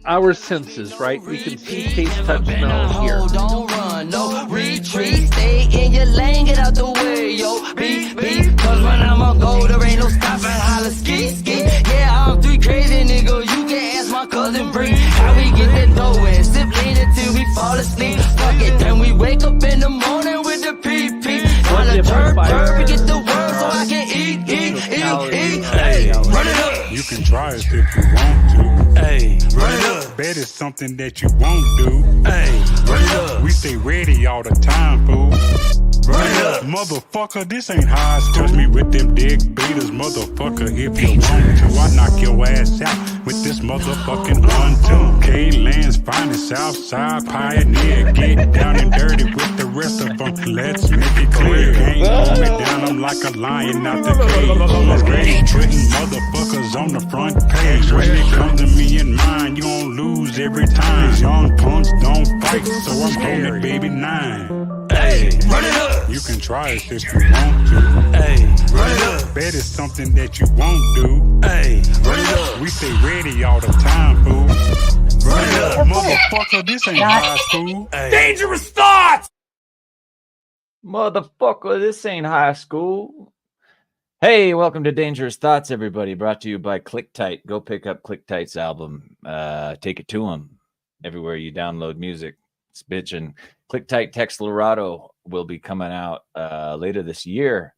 our senses, right? We can see, taste, touch, smell, hear. Don't run, no retreat. Stay in your lane, get out the way, yo. Beep, beep. Cause when I'm on go, there ain't no stopping. Holla, ski, ski. Yeah, I'm three crazy niggas. You can ask my cousin Bree how we get that dough in. Sip lean until we fall asleep. Fuck it, then we wake up in the morning with the pee-pee. On the turf, get the world so I can eat. Hey, run it up. You can try it if you want to. Hey, run it up. Bet it's something that you won't do. Hey, run it up. We stay ready all the time, fool. Run it up. Motherfucker, this ain't high school. Touch me with them dick beaters, motherfucker, if you want to. I knock your ass out with this motherfucking 1-2. K-Land's finest Southside pioneer. Get down and dirty with the rest of them. Let's make it clear. Can't hold me down, I'm like a lion out the cage. Let's get putting motherfuckers on the front page. When it comes to me and mine, you gon' lose every time. Young punks don't fight, so I'm holding baby 9. Hey, run it up. You can try it if you want to. Hey, run it up. Bet it's something that you won't do. Hey, run it up. We stay ready all the time, fool. Run it up. Motherfucker, this ain't high school. Hey. Dangerous thoughts! Motherfucker, this ain't high school. Hey, welcome to Dangerous Thoughts, everybody. Brought to you by ClickTight. Go pick up ClickTight's album. Take it to them everywhere you download music. It's bitchin'. ClickTight Texlarado will be coming out later this year.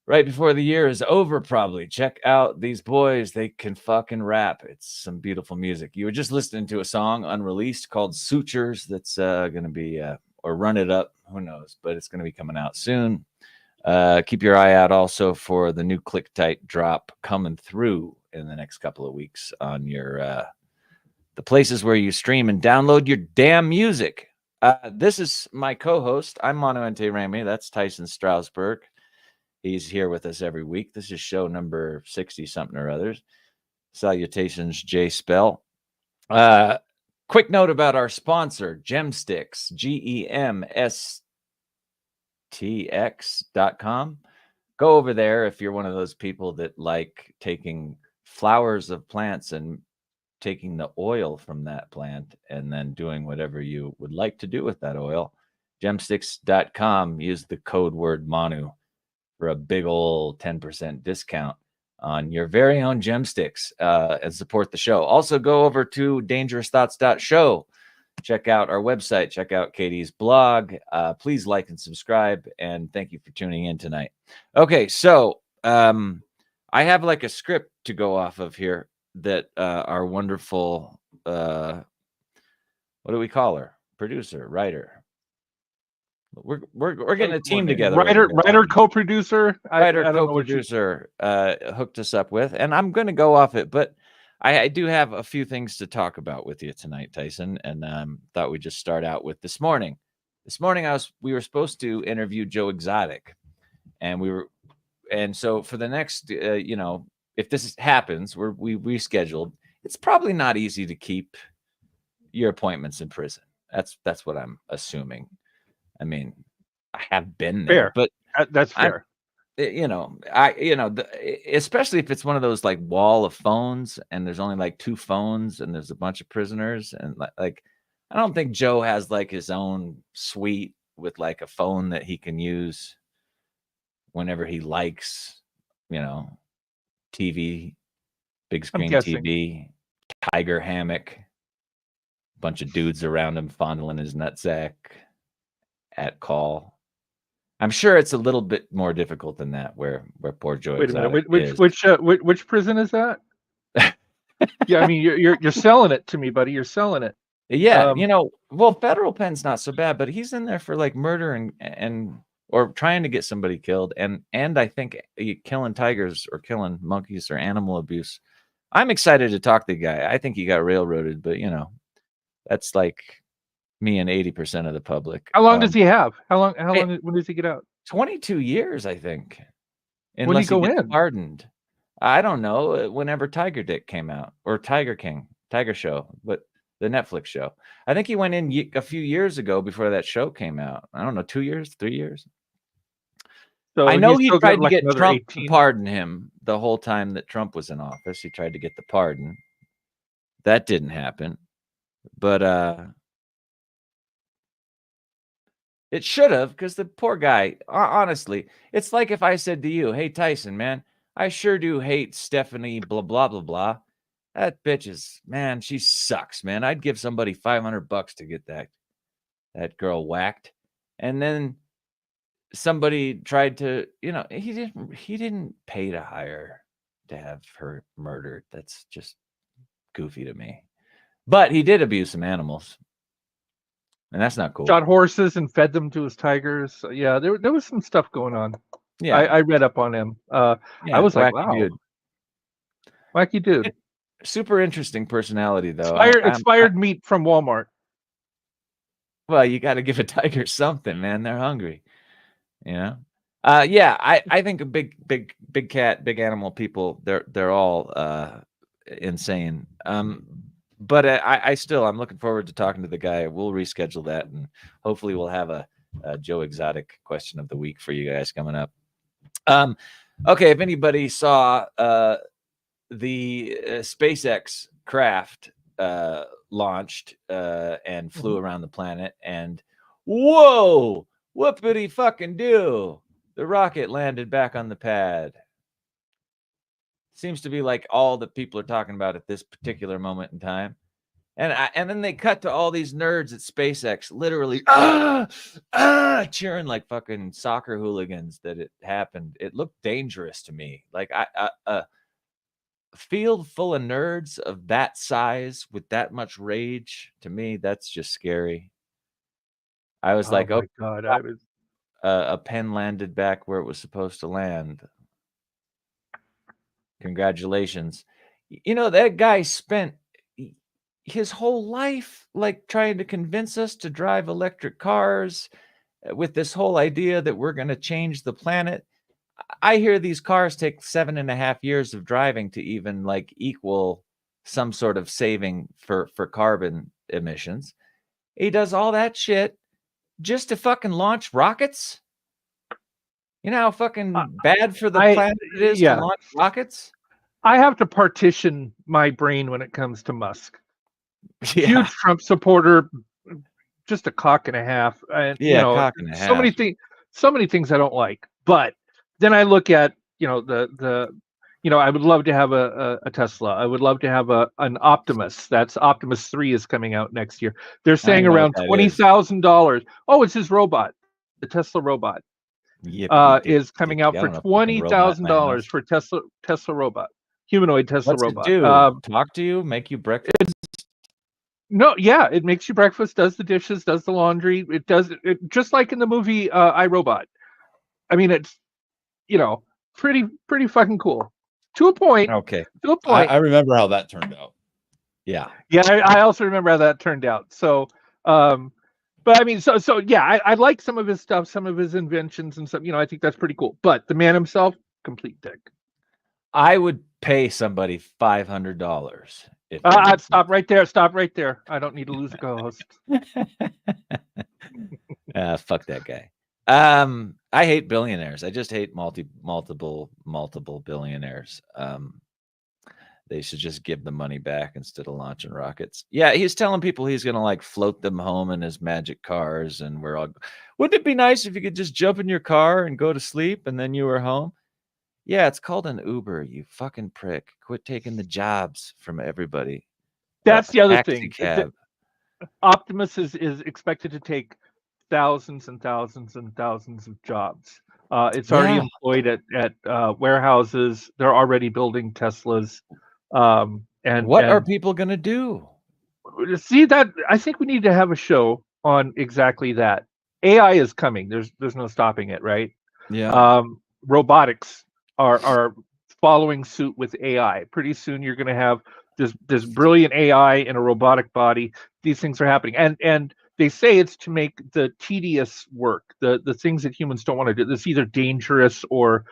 Right before the year is over, probably. Check out these boys. They can fucking rap. It's some beautiful music. You were just listening to a song unreleased called Sutures that's going to be, or Run It Up, who knows, but it's going to be coming out soon. Keep your eye out also for the new ClickTight drop coming through in the next couple of weeks on your the places where you stream and download your damn music. This is my co-host. I'm Monumente Ramy. That's Tyson Strasberg. He's here with us every week. This is show number 60-something or others. Salutations, Jay Spell. Quick note about our sponsor, Gemstix, GEMSTX.com. Go over there if you're one of those people that like taking flowers of plants and taking the oil from that plant and then doing whatever you would like to do with that oil. Gemstix.com. Use the code word Manu for a big old 10% discount on your very own Gemsticks and support the show. Also, go over to dangerousthoughts.show. Check out our website. Check out Katie's blog. Please like and subscribe. And thank you for tuning in tonight. Okay, so I have like a script to go off of here that our wonderful, what do we call her? Producer, writer. We're getting a team together. Writer, co-producer, co-producer hooked us up with, and I'm going to go off it, but I do have a few things to talk about with you tonight, Tyson, and thought we'd just start out with this morning. This morning, we were supposed to interview Joe Exotic, and so for the next, if this happens, we rescheduled. It's probably not easy to keep your appointments in prison. That's what I'm assuming. I mean, I have been there, but that's fair. Especially if it's one of those like wall of phones and there's only like 2 phones and there's a bunch of prisoners and like, I don't think Joe has like his own suite with like a phone that he can use whenever he likes, TV, big screen TV, tiger hammock, bunch of dudes around him fondling his nutsack at call. I'm sure it's a little bit more difficult than that where poor Joe Wait a minute, which prison is that? Yeah, I mean you're selling it to me, buddy. You're selling it. Yeah, well, federal pen's not so bad, but he's in there for like murder and or trying to get somebody killed and I think killing tigers or killing monkeys or animal abuse. I'm excited to talk to the guy. I think he got railroaded, but that's like me and 80% of the public. How long does he have? How long? When does he get out? 22 years, I think. When did he go in? Pardoned. I don't know. Whenever Tiger Dick came out or Tiger King, Tiger Show, but the Netflix show. I think he went in a few years ago before that show came out. I don't know, 2 years, 3 years. So I know he tried to get Trump to pardon him the whole time that Trump was in office. He tried to get the pardon. That didn't happen. But it should have, because the poor guy, honestly, it's like if I said to you, hey, Tyson, man, I sure do hate Stephanie, blah, blah, blah, blah. That bitch is, man, she sucks, man. I'd give somebody $500 to get that girl whacked. And then somebody tried to, he didn't pay to hire to have her murdered. That's just goofy to me. But he did abuse some animals. And that's not cool. Shot horses and fed them to his tigers. Yeah, there was some stuff going on. Yeah, I read up on him. I was like, wow, dude. Wacky dude. Super interesting personality, though. Expired meat from Walmart. Well, you got to give a tiger something, man. They're hungry. Yeah, I think a big cat, big animal people, they're all insane. But I'm looking forward to talking to the guy. We'll reschedule that, and hopefully we'll have a Joe Exotic question of the week for you guys coming up. Okay, if anybody saw the SpaceX craft launched and flew around the planet, and whoa, whoopity fucking do! The rocket landed back on the pad. Seems to be like all that people are talking about at this particular moment in time. And then they cut to all these nerds at SpaceX literally cheering like fucking soccer hooligans that it happened. It looked dangerous to me. Like a field full of nerds of that size with that much rage, to me, that's just scary. I was like, oh my God, I was a pen landed back where it was supposed to land. Congratulations. That guy spent his whole life like trying to convince us to drive electric cars with this whole idea that we're going to change the planet. I hear these cars take 7.5 years of driving to even like equal some sort of saving for carbon emissions. He does all that shit just to fucking launch rockets. You know how fucking bad for the planet it is to launch rockets? I have to partition my brain when it comes to Musk. Yeah. Huge Trump supporter, just a cock and a half. And, cock and a half. So many things I don't like. But then I look at, I would love to have a Tesla. I would love to have an Optimus. That's Optimus 3 is coming out next year. They're saying around $20,000. Oh, it's his robot, the Tesla robot. Is coming out for $20,000 for Tesla robot, humanoid Tesla robot. Talk to you, make you breakfast? No, yeah, it makes you breakfast, does the dishes, does the laundry. It does it just like in the movie iRobot. I mean, it's pretty fucking cool to a point. Okay, to a point. I remember how that turned out. Yeah, I also remember how that turned out. So, but I mean, so yeah, I like some of his stuff, some of his inventions and stuff. I think that's pretty cool. But the man himself, complete dick. I would pay somebody $500 if stop right there. Stop right there. I don't need to lose a co-host. Fuck that guy. I hate billionaires. I just hate multiple billionaires. They should just give the money back instead of launching rockets. Yeah, he's telling people he's gonna like float them home in his magic cars, and wouldn't it be nice if you could just jump in your car and go to sleep and then you were home? Yeah, it's called an Uber, you fucking prick. Quit taking the jobs from everybody. That's the other thing. Cab. Optimus is expected to take thousands and thousands and thousands of jobs. It's already employed at warehouses. They're already building Teslas. And what are people going to do? See that? I think we need to have a show on exactly that. AI is coming. There's no stopping it, right? Yeah. Robotics are following suit with AI. Pretty soon you're going to have this brilliant AI in a robotic body. These things are happening, and they say it's to make the tedious work, the things that humans don't want to do. That's either dangerous or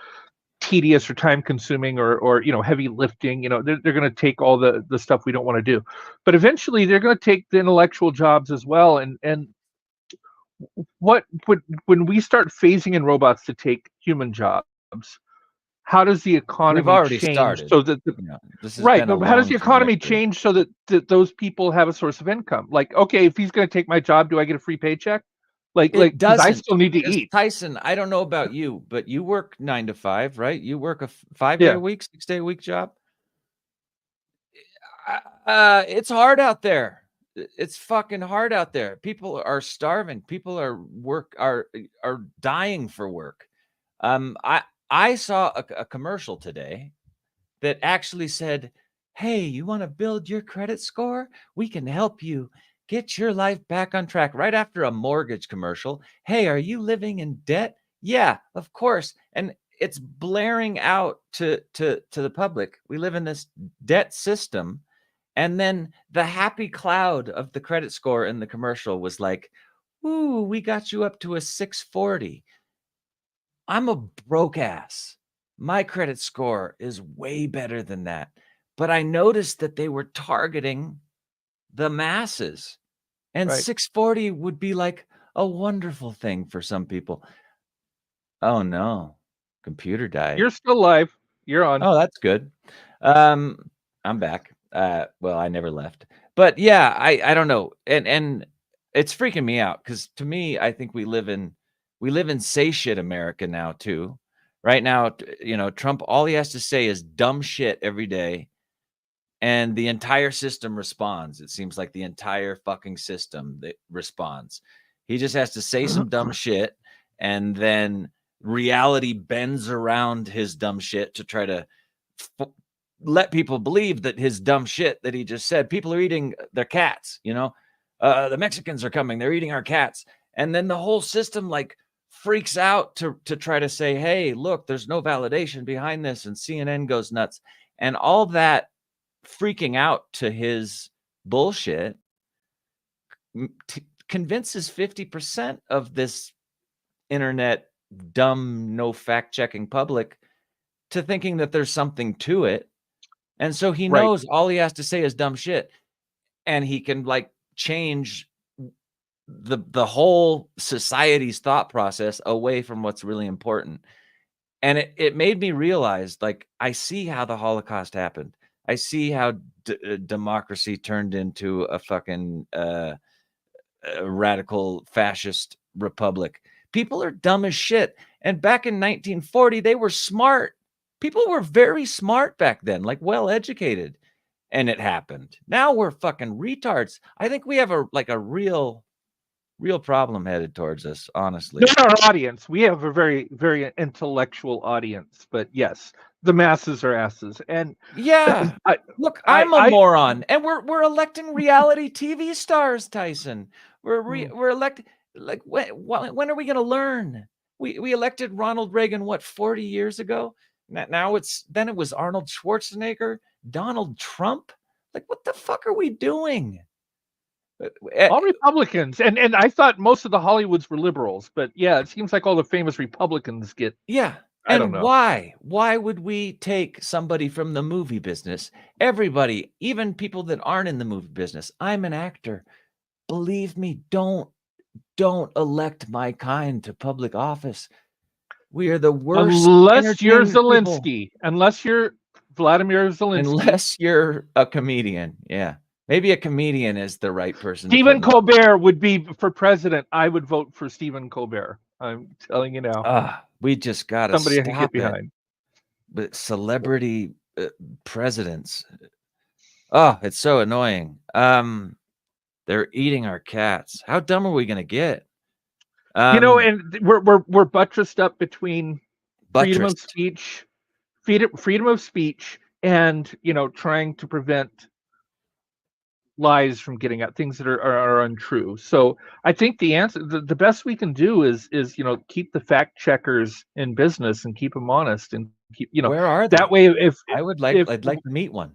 tedious or time consuming or heavy lifting. They're going to take all the stuff we don't want to do, but eventually they're going to take the intellectual jobs as well. And when we start phasing in robots to take human jobs, how does the economy already change started. so that the, You know, this has right, been a but how does long the economy trajectory. change so that those people have a source of income? Like, okay, if he's going to take my job, do I get a free paycheck? Like, It because I doesn't. still need to 'Cause eat. Tyson, I don't know about you, but you work 9 to 5, right? You work a 5-day Yeah. a week, 6-day a week job. It's hard out there. It's fucking hard out there. People are starving. People are dying for work. I saw a commercial today that actually said, "Hey, you want to build your credit score? We can help you get your life back on track." Right after a mortgage commercial. "Hey, are you living in debt?" "Yeah, of course." And it's blaring out to the public. We live in this debt system. And then the happy cloud of the credit score in the commercial was like, "Ooh, we got you up to a 640. I'm a broke ass. My credit score is way better than that." But I noticed that they were targeting the masses. And Right. 640 would be like a wonderful thing for some people. Oh no, computer died. You're still alive. You're on. Oh, that's good. I'm back. Well, I never left. But yeah, I don't know. And it's freaking me out because to me, I think we live in say shit America now too. Right now, Trump, all he has to say is dumb shit every day, and the entire system responds. It seems like the entire fucking system that responds. He just has to say some dumb shit, and then reality bends around his dumb shit to try to let people believe that his dumb shit that he just said. People are eating their cats, the Mexicans are coming, they're eating our cats. And then the whole system like freaks out to try to say, hey, look, there's no validation behind this. And CNN goes nuts. And all that freaking out to his bullshit convinces 50% of this internet dumb, no fact checking public to thinking that there's something to it. And so he Right. knows all he has to say is dumb shit, and he can like change the whole society's thought process away from what's really important. And it made me realize, like, I see how the Holocaust happened. I see how democracy turned into a fucking radical fascist republic. People are dumb as shit. And back in 1940, they were smart. People were very smart back then, like well-educated. And it happened. Now we're fucking retards. I think we have a real problem headed towards us, honestly. Not our audience. We have a very, very intellectual audience, but yes, the masses are asses. And Yeah. Look, I'm a moron, and we're electing reality TV stars, Tyson. We're electing, like, when are we going to learn? We elected Ronald Reagan 40 years ago. Now it was Arnold Schwarzenegger, Donald Trump. Like, what the fuck are we doing? All Republicans, and I thought most of the Hollywoods were liberals, but yeah, it seems like all the famous Republicans get. Yeah. I don't know. Why? Why would we take somebody from the movie business? Everybody, even people that aren't in the movie business. I'm an actor. Believe me, don't elect my kind to public office. We are the worst. Unless you're entertainment Zelensky. people. Unless you're Vladimir Zelensky. Unless you're a comedian. Yeah. Maybe a comedian is the right person. Stephen Colbert would be for president. I would vote for Stephen Colbert. I'm telling you now. We just got to somebody I can stop get behind. But celebrity presidents. Oh, it's so annoying. They're eating our cats. How dumb are we going to get? And we're buttressed up between freedom of speech, and trying to prevent lies from getting out, things that are untrue. So I think the answer, the best we can do is keep the fact checkers in business and keep them honest and keep where are they? That way I'd like to meet one.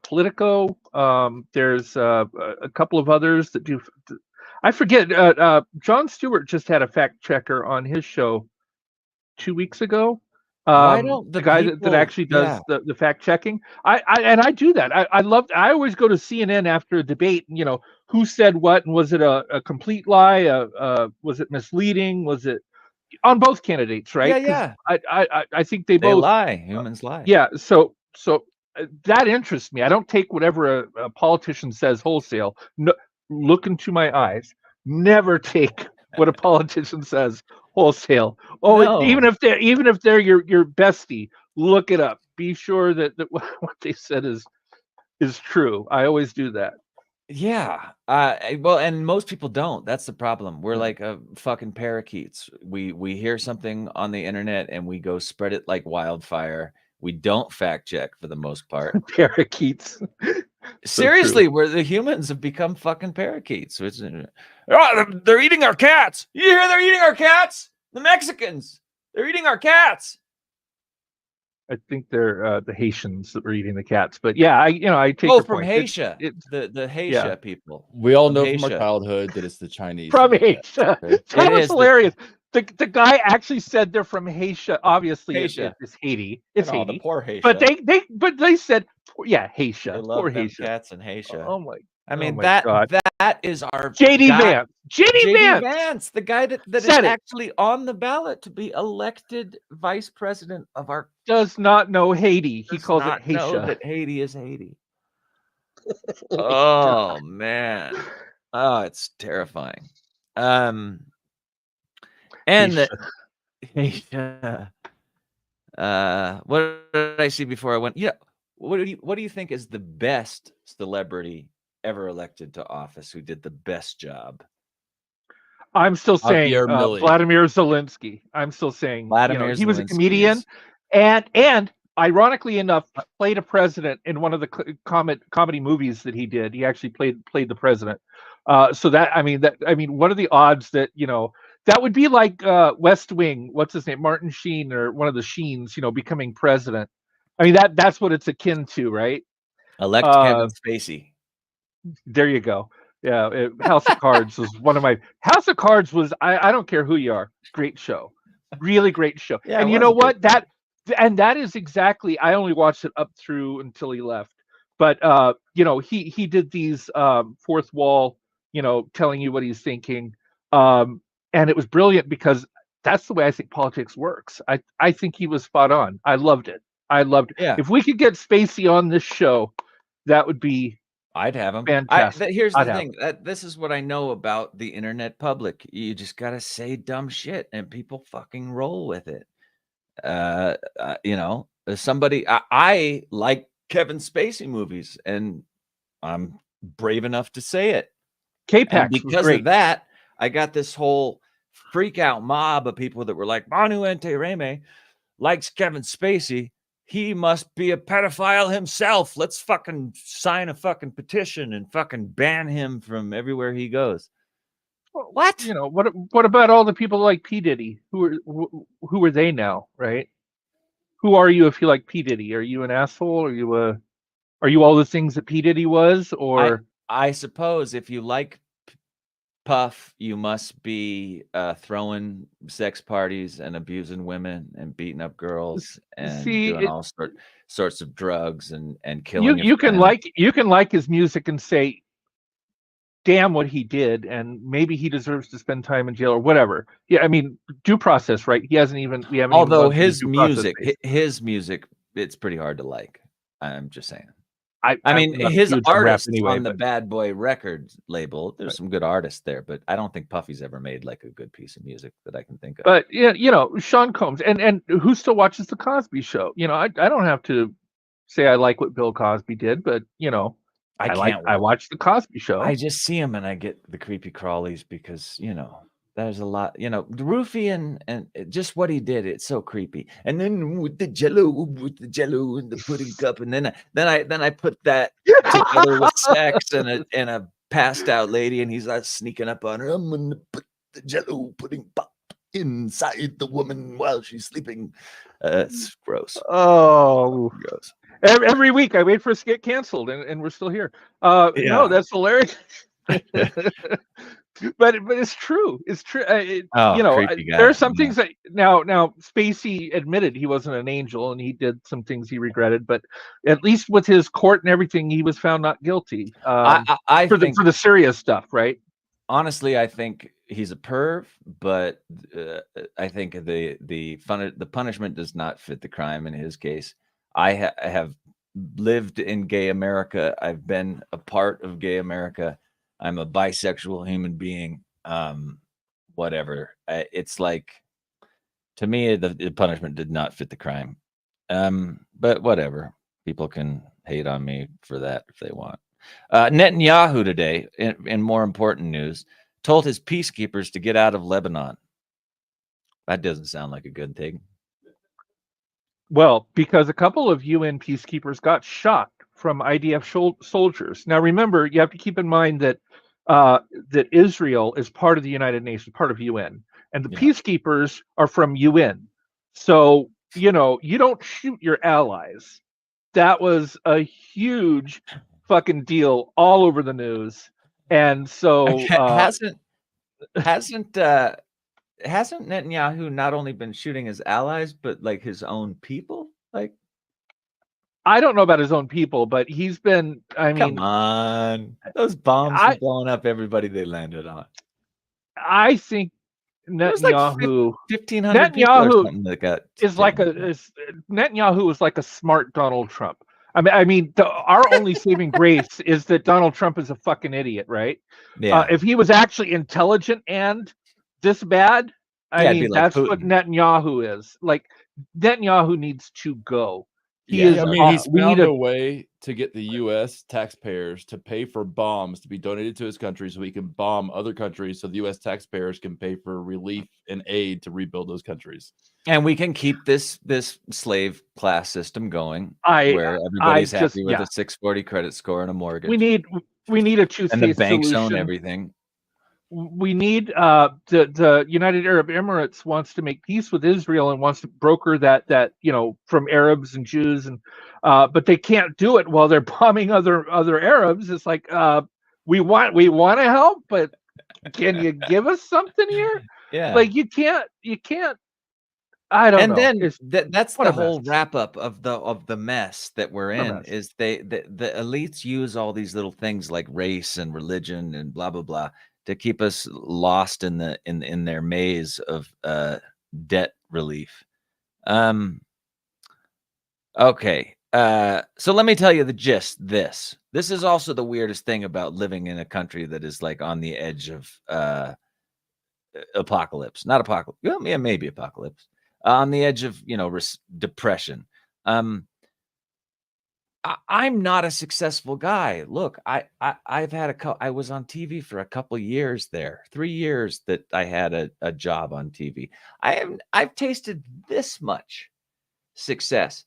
Politico, there's a couple of others that do. I forget. Jon Stewart just had a fact checker on his show 2 weeks ago. Why don't the guy that actually does the fact checking? I do that. I always go to CNN after a debate and who said what, and was it a complete lie? Was it misleading? Was it on both candidates, right? Yeah, 'Cause I think they they both. lie. Humans lie. Yeah. So that interests me. I don't take whatever a politician says wholesale. No, look into my eyes. Never take what a politician says wholesale. Oh, No. even if they're your bestie, look it up. Be sure that what they said is true. I always do that. Yeah. Well, and most people don't. That's the problem. We're like fucking parakeets. We hear something on the internet and we go spread it like wildfire. We don't fact check for the most part. Parakeets. Seriously, where the humans have become fucking parakeets. Oh, they're eating our cats. You hear they're eating our cats? The Mexicans. They're eating our cats. I think they're the Haitians that were eating the cats. But yeah, I take Oh, your from point. Haitian. It's The Haitian people. We all From know from our Haitian. childhood that it's the Chinese. from that do Haitian. that, okay? That It was is the- hilarious. The guy actually said they're from Haitian. Obviously, Haitian. it's Haiti. It's No, Haiti. the poor Haitian. But they said, yeah, They Haitian. love Poor them Haitian. cats in Haitian. Oh my. I mean, my God. that is our JD guy- Vance. JD Vance. Vance, the guy that is Said it. actually on the ballot to be elected vice president of our. Does not know Haiti. He does calls not it know Haitian. that Haiti is Haiti. Oh man, oh, it's terrifying. And the Haitian. What did I see before I went? Yeah. What do you think is the best celebrity ever elected to office who did the best job? I'm still saying Javier Milei. Vladimir Zelensky. I'm still saying Vladimir he was a Zelensky comedian, is- and ironically enough, played a president in one of the comedy movies that he did. He actually played the president. So what are the odds that that would be like West Wing? What's his name? Martin Sheen or one of the Sheens? Becoming president. I mean that's what it's akin to, right? Elect Kevin Spacey. There you go. Yeah, House of Cards was one of my House of Cards was I don't care who you are, great show, really great show. Yeah, and it you was know a what good that is exactly. I only watched it up through until he left, but he did these fourth wall, telling you what he's thinking, and it was brilliant because that's the way I think politics works. I think he was spot on. I loved it. Yeah. If we could get Spacey on this show, that would be. I'd have him. Fantastic. Here's the I'd have thing. This is what I know about the internet public. You just gotta say dumb shit, and people fucking roll with it. Somebody. I like Kevin Spacey movies, and I'm brave enough to say it. K-Pax And was because great. of that, I got this whole freak out mob of people that were like, Manu Ente likes Kevin Spacey. He must be a pedophile himself. Let's fucking sign a fucking petition and fucking ban him from everywhere he goes. What? What about all the people like P. Diddy? Who are they now, right? Who are you if you like P. Diddy? Are you an asshole? Are you all the things that P. Diddy was? Or I suppose if you like Puff, you must be throwing sex parties and abusing women and beating up girls and doing all sorts of drugs and killing. you can like his music and say, damn what he did, and maybe he deserves to spend time in jail or whatever. Yeah, I mean, due process, right? We haven't even. Although gone through his due process music, phase. his music, it's pretty hard to like. I'm just saying. I mean, I'm not his huge on rap artists anyway, on the but- Bad Boy Records label, there's some good artists there, but I don't think Puffy's ever made like a good piece of music that I can think of. But yeah, Sean Combs and who still watches the Cosby Show? I don't have to say I like what Bill Cosby did, but I watch the Cosby Show. I just see him and I get the creepy crawlies because there's a lot. Roofy and just what he did, it's so creepy. And then with the Jello and the pudding cup, and then I put that together with sex and a passed out lady, and he's sneaking up on her. I'm gonna put the Jello pudding pop inside the woman while she's sleeping. It's gross. Oh, Gross. every week I wait for us to get canceled, and we're still here. No, Yeah. that's hilarious. But it's true. It's true. Creepy guy. There are some things that now Spacey admitted he wasn't an angel, and he did some things he regretted. But at least with his court and everything, he was found not guilty. I for think the serious stuff, right? honestly, I think he's a perv, but I think the punishment does not fit the crime in his case. I have lived in gay America. I've been a part of gay America. I'm a bisexual human being. Whatever. It's like, to me, the punishment did not fit the crime. But whatever. People can hate on me for that if they want. Netanyahu today, in more important news, told his peacekeepers to get out of Lebanon. That doesn't sound like a good thing. Well, because a couple of UN peacekeepers got shot from IDF soldiers. Now, remember, you have to keep in mind that that Israel is part of the United Nations, part of UN, and the Yeah. peacekeepers are from UN. So, you don't shoot your allies. That was a huge fucking deal all over the news. And so hasn't Netanyahu not only been shooting his allies, but like his own people? Like, I don't know about his own people, but he's been, I mean, come on, those bombs were blowing up everybody they landed on. I think It was like Netanyahu 1,500 people or something that got is like Netanyahu is like a smart Donald Trump. I mean, our only saving grace is that Donald Trump is a fucking idiot, right? Yeah. If he was actually intelligent and this bad, I Yeah, mean, it'd be like that's what Putin. Netanyahu is. Like, Netanyahu needs to go. He Yeah, is. I mean, he's we need found a a way to get the U.S. taxpayers to pay for bombs to be donated to his country so he can bomb other countries so the U.S. taxpayers can pay for relief and aid to rebuild those countries. and we can keep this slave class system going, I- where everybody's I happy just- with yeah. a 640 credit score and a mortgage. we need a two and the state banks solution. own everything. We need the United Arab Emirates wants to make peace with Israel and wants to broker that from Arabs and Jews, and but they can't do it while they're bombing other Arabs. It's like we want to help, but can you give us something here? Yeah, Like you can't. I don't know. and then It's- that's what the a whole mess. wrap up of the mess that we're What a in. mess. Is the elites use all these little things like race and religion and blah blah blah to keep us lost in their maze of debt relief. Okay. So let me tell you the gist. This is also the weirdest thing about living in a country that is like on the edge of apocalypse. Not apocalypse. Well, yeah, maybe apocalypse. On the edge of depression. I'm not a successful guy. Look, I've had I was on TV for a couple years there. 3 years that I had a job on TV. I've tasted this much success.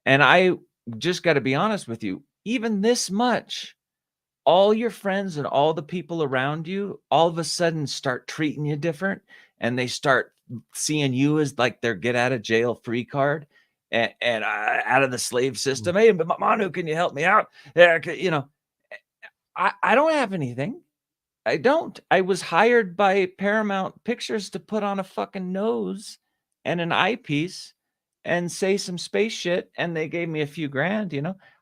And I just got to be honest with you, even this much, all your friends and all the people around you all of a sudden start treating you different, and they start seeing you as like their get out of jail free card and out of the slave system. Hey, but Manu, can you help me out? Yeah, I don't have anything. I don't. I was hired by Paramount Pictures to put on a fucking nose and an eyepiece and say some space shit, and they gave me a few grand.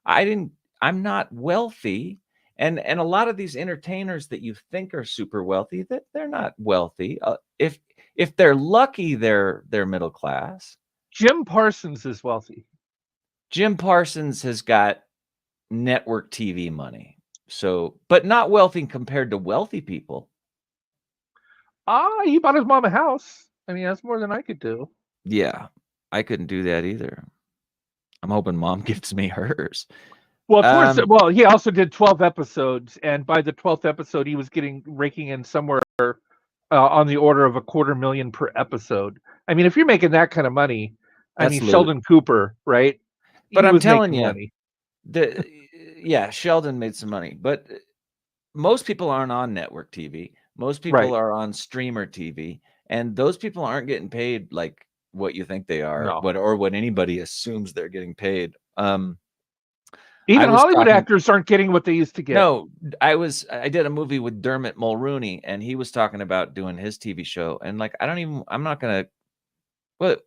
I'm not wealthy. And a lot of these entertainers that you think are super wealthy, that they're not wealthy. If they're lucky, they're middle class. Jim Parsons is wealthy. Jim Parsons has got network TV money. So, but not wealthy compared to wealthy people. He bought his mom a house. I mean, that's more than I could do. Yeah, I couldn't do that either. I'm hoping mom gives me hers. Well, of course. Well, he also did 12 episodes, and by the 12th episode, he was raking in somewhere on the order of $250,000 per episode. I mean, if you're making that kind of money, That's I mean, Sheldon Cooper, right? But He I'm was telling making you, money. Sheldon made some money, but most people aren't on network TV. Most people Right. are on streamer TV, and those people aren't getting paid like what you think they are, No. what anybody assumes they're getting paid. Even was Hollywood talking- actors aren't getting what they used to get. No, I did a movie with Dermot Mulrooney, and he was talking about doing his TV show, and like I'm not gonna, but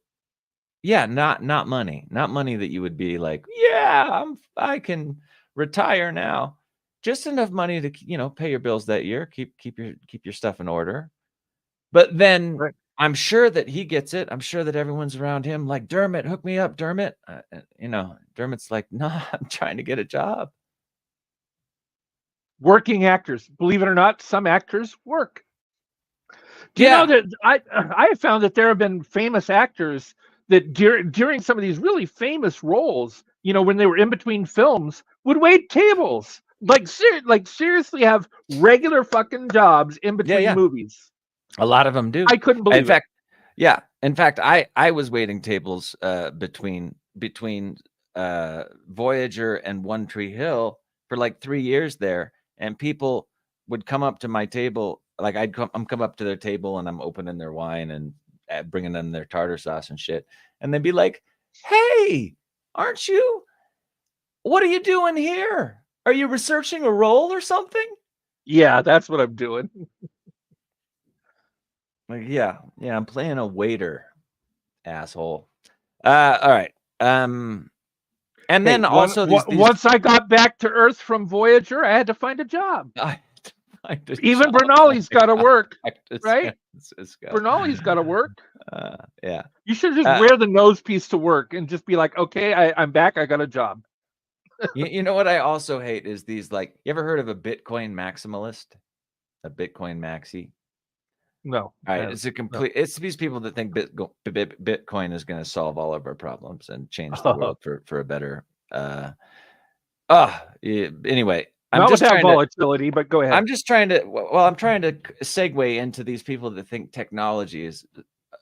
yeah, not money that you would be like, yeah, I can retire now. just enough money to, you know, pay your bills that year, keep your stuff in order. But then Right. I'm sure that he gets it. I'm sure that everyone's around him like, Dermot, hook me up, Dermot. You know, Dermot's like, no, I'm trying to get a job. Working actors, believe it or not, some actors work. Do you know that I have found that there have been famous actors that during some of these really famous roles, you know, when they were in between films, would wait tables, like seriously have regular fucking jobs in between yeah. movies. A lot of them do. I couldn't believe it. Yeah. In fact, I was waiting tables between Voyager and One Tree Hill for like 3 years there, and people would come up to my table. Like I'm come up to their table and I'm opening their wine and bringing them their tartar sauce and shit, and they'd be like, "Hey, aren't you? What are you doing here? Are you researching a role or something?" Yeah, that's what I'm doing. Like, yeah, I'm playing a waiter, asshole. All right. And then also once I got back to Earth from Voyager, I had to find a job. Even Bernali's got to work, right? Bernali's got to work. Yeah. You should just wear the nose piece to work and just be like, okay, I'm back. I got a job. You know what I also hate is these, like, you ever heard of a Bitcoin maximalist? A Bitcoin maxi? No. All right. It's these people that think Bitcoin is going to solve all of our problems and change the world for a better. Anyway. Not without volatility, but go ahead. I'm just trying to, I'm trying to segue into these people that think technology is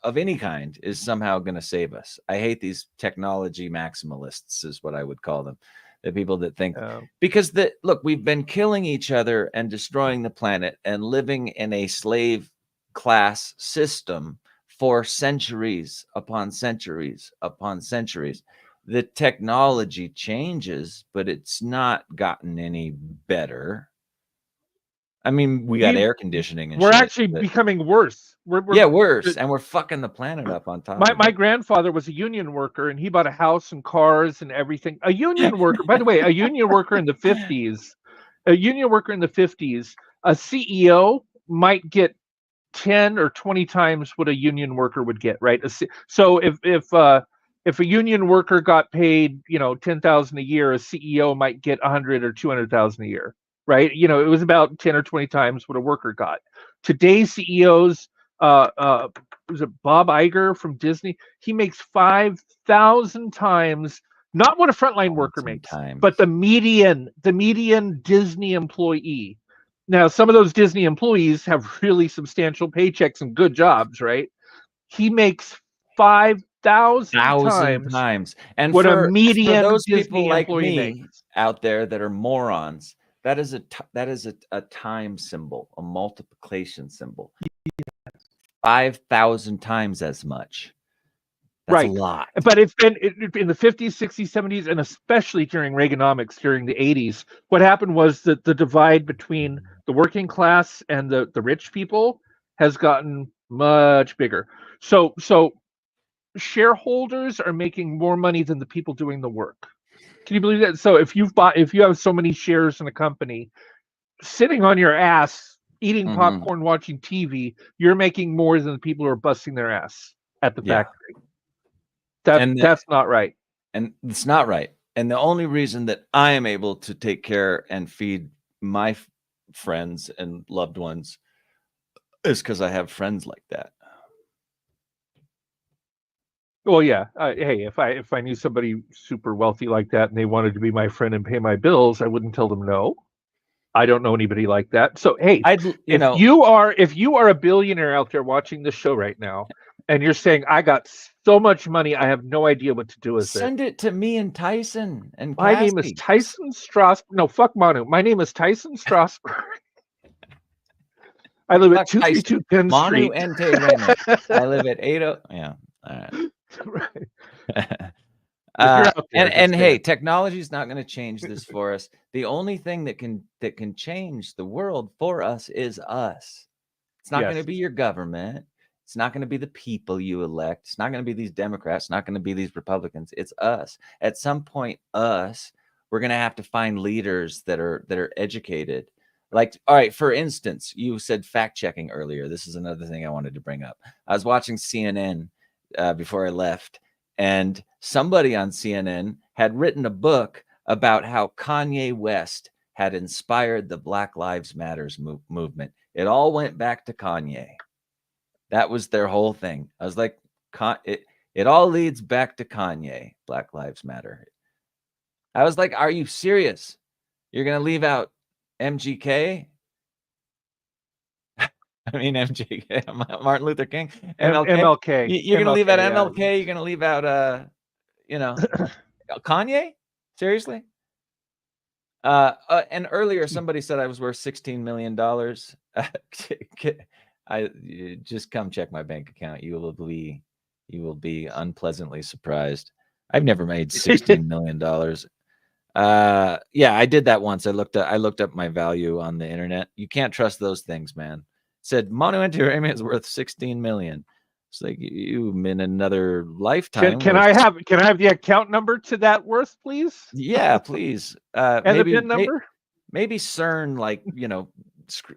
of any kind is somehow going to save us. I hate these technology maximalists is what I would call them. The people that think, because look, we've been killing each other and destroying the planet and living in a slave class system for centuries upon centuries upon centuries. The technology changes, but it's not gotten any better. I mean, we got air conditioning and we're actually becoming worse. We're worse, and we're fucking the planet up on top. My grandfather was a union worker, and he bought a house and cars and everything. A union worker, by the way, a union worker in the 50s, a CEO might get 10 or 20 times what a union worker would get, right? So if a union worker got paid, you know, $10,000 a year, a CEO might get 100 or 200,000 a year, right? You know, it was about 10 or 20 times what a worker got. Today's CEOs, was it Bob Iger from Disney? He makes 5,000 times, not what a frontline worker makes, but the median Disney employee. Now, some of those Disney employees have really substantial paychecks and good jobs, right? He makes 5,000 times, and what a median for those Disney people like employee me makes. Out there that are morons, that is a time symbol, a multiplication symbol. 5,000 times as much. That's a lot. But if in the 50s, 60s, 70s, and especially during Reaganomics during the 80s, what happened was that the divide between the working class and the rich people has gotten much bigger. So shareholders are making more money than the people doing the work. Can you believe that? So if you have so many shares in a company, sitting on your ass eating popcorn, watching TV, you're making more than the people who are busting their ass at the factory. That's not right. And it's not right. And the only reason that I am able to take care and feed my friends and loved ones is because I have friends like that. Well, yeah. Hey, if I knew somebody super wealthy like that and they wanted to be my friend and pay my bills, I wouldn't tell them no. I don't know anybody like that. So, hey, if you are a billionaire out there watching this show right now, and you're saying, I got so much money, I have no idea what to do with it. Send it to me and Tyson and my name is Tyson Strasberg. No, fuck Manu. My name is Tyson Strasberg. I live at 232 Penn Street. Manu and Tay Raymond. I live at 80. Yeah. All right. And hey, technology is not going to change this for us. The only thing that can change the world for us is us. It's not going to be your government. It's not going to be the people you elect. It's not going to be these Democrats. It's not going to be these Republicans. It's us. At some point, we're we're going to have to find leaders that are educated. Like, all right, for instance, you said fact checking earlier. This is another thing I wanted to bring up. I was watching CNN before I left, and somebody on CNN had written a book about how Kanye West had inspired the Black Lives Matters movement. It all went back to Kanye. That was their whole thing. I was like, it all leads back to Kanye, Black Lives Matter. I was like, are you serious? You're going to leave out MGK? I mean, MGK, Martin Luther King, MLK. You're going to leave out yeah. MLK. You're going to leave out, Kanye? Seriously? And earlier somebody said I was worth $16 million. I just come check my bank account. You will be unpleasantly surprised. I've never made $16 million. Yeah, I did that once. I looked up my value on the internet. You can't trust those things, man. It said Monumental Uranium is worth 16 million. It's like you in another lifetime. Can I have the account number to that worth, please? Yeah, please. And maybe, the PIN number? Maybe CERN, like,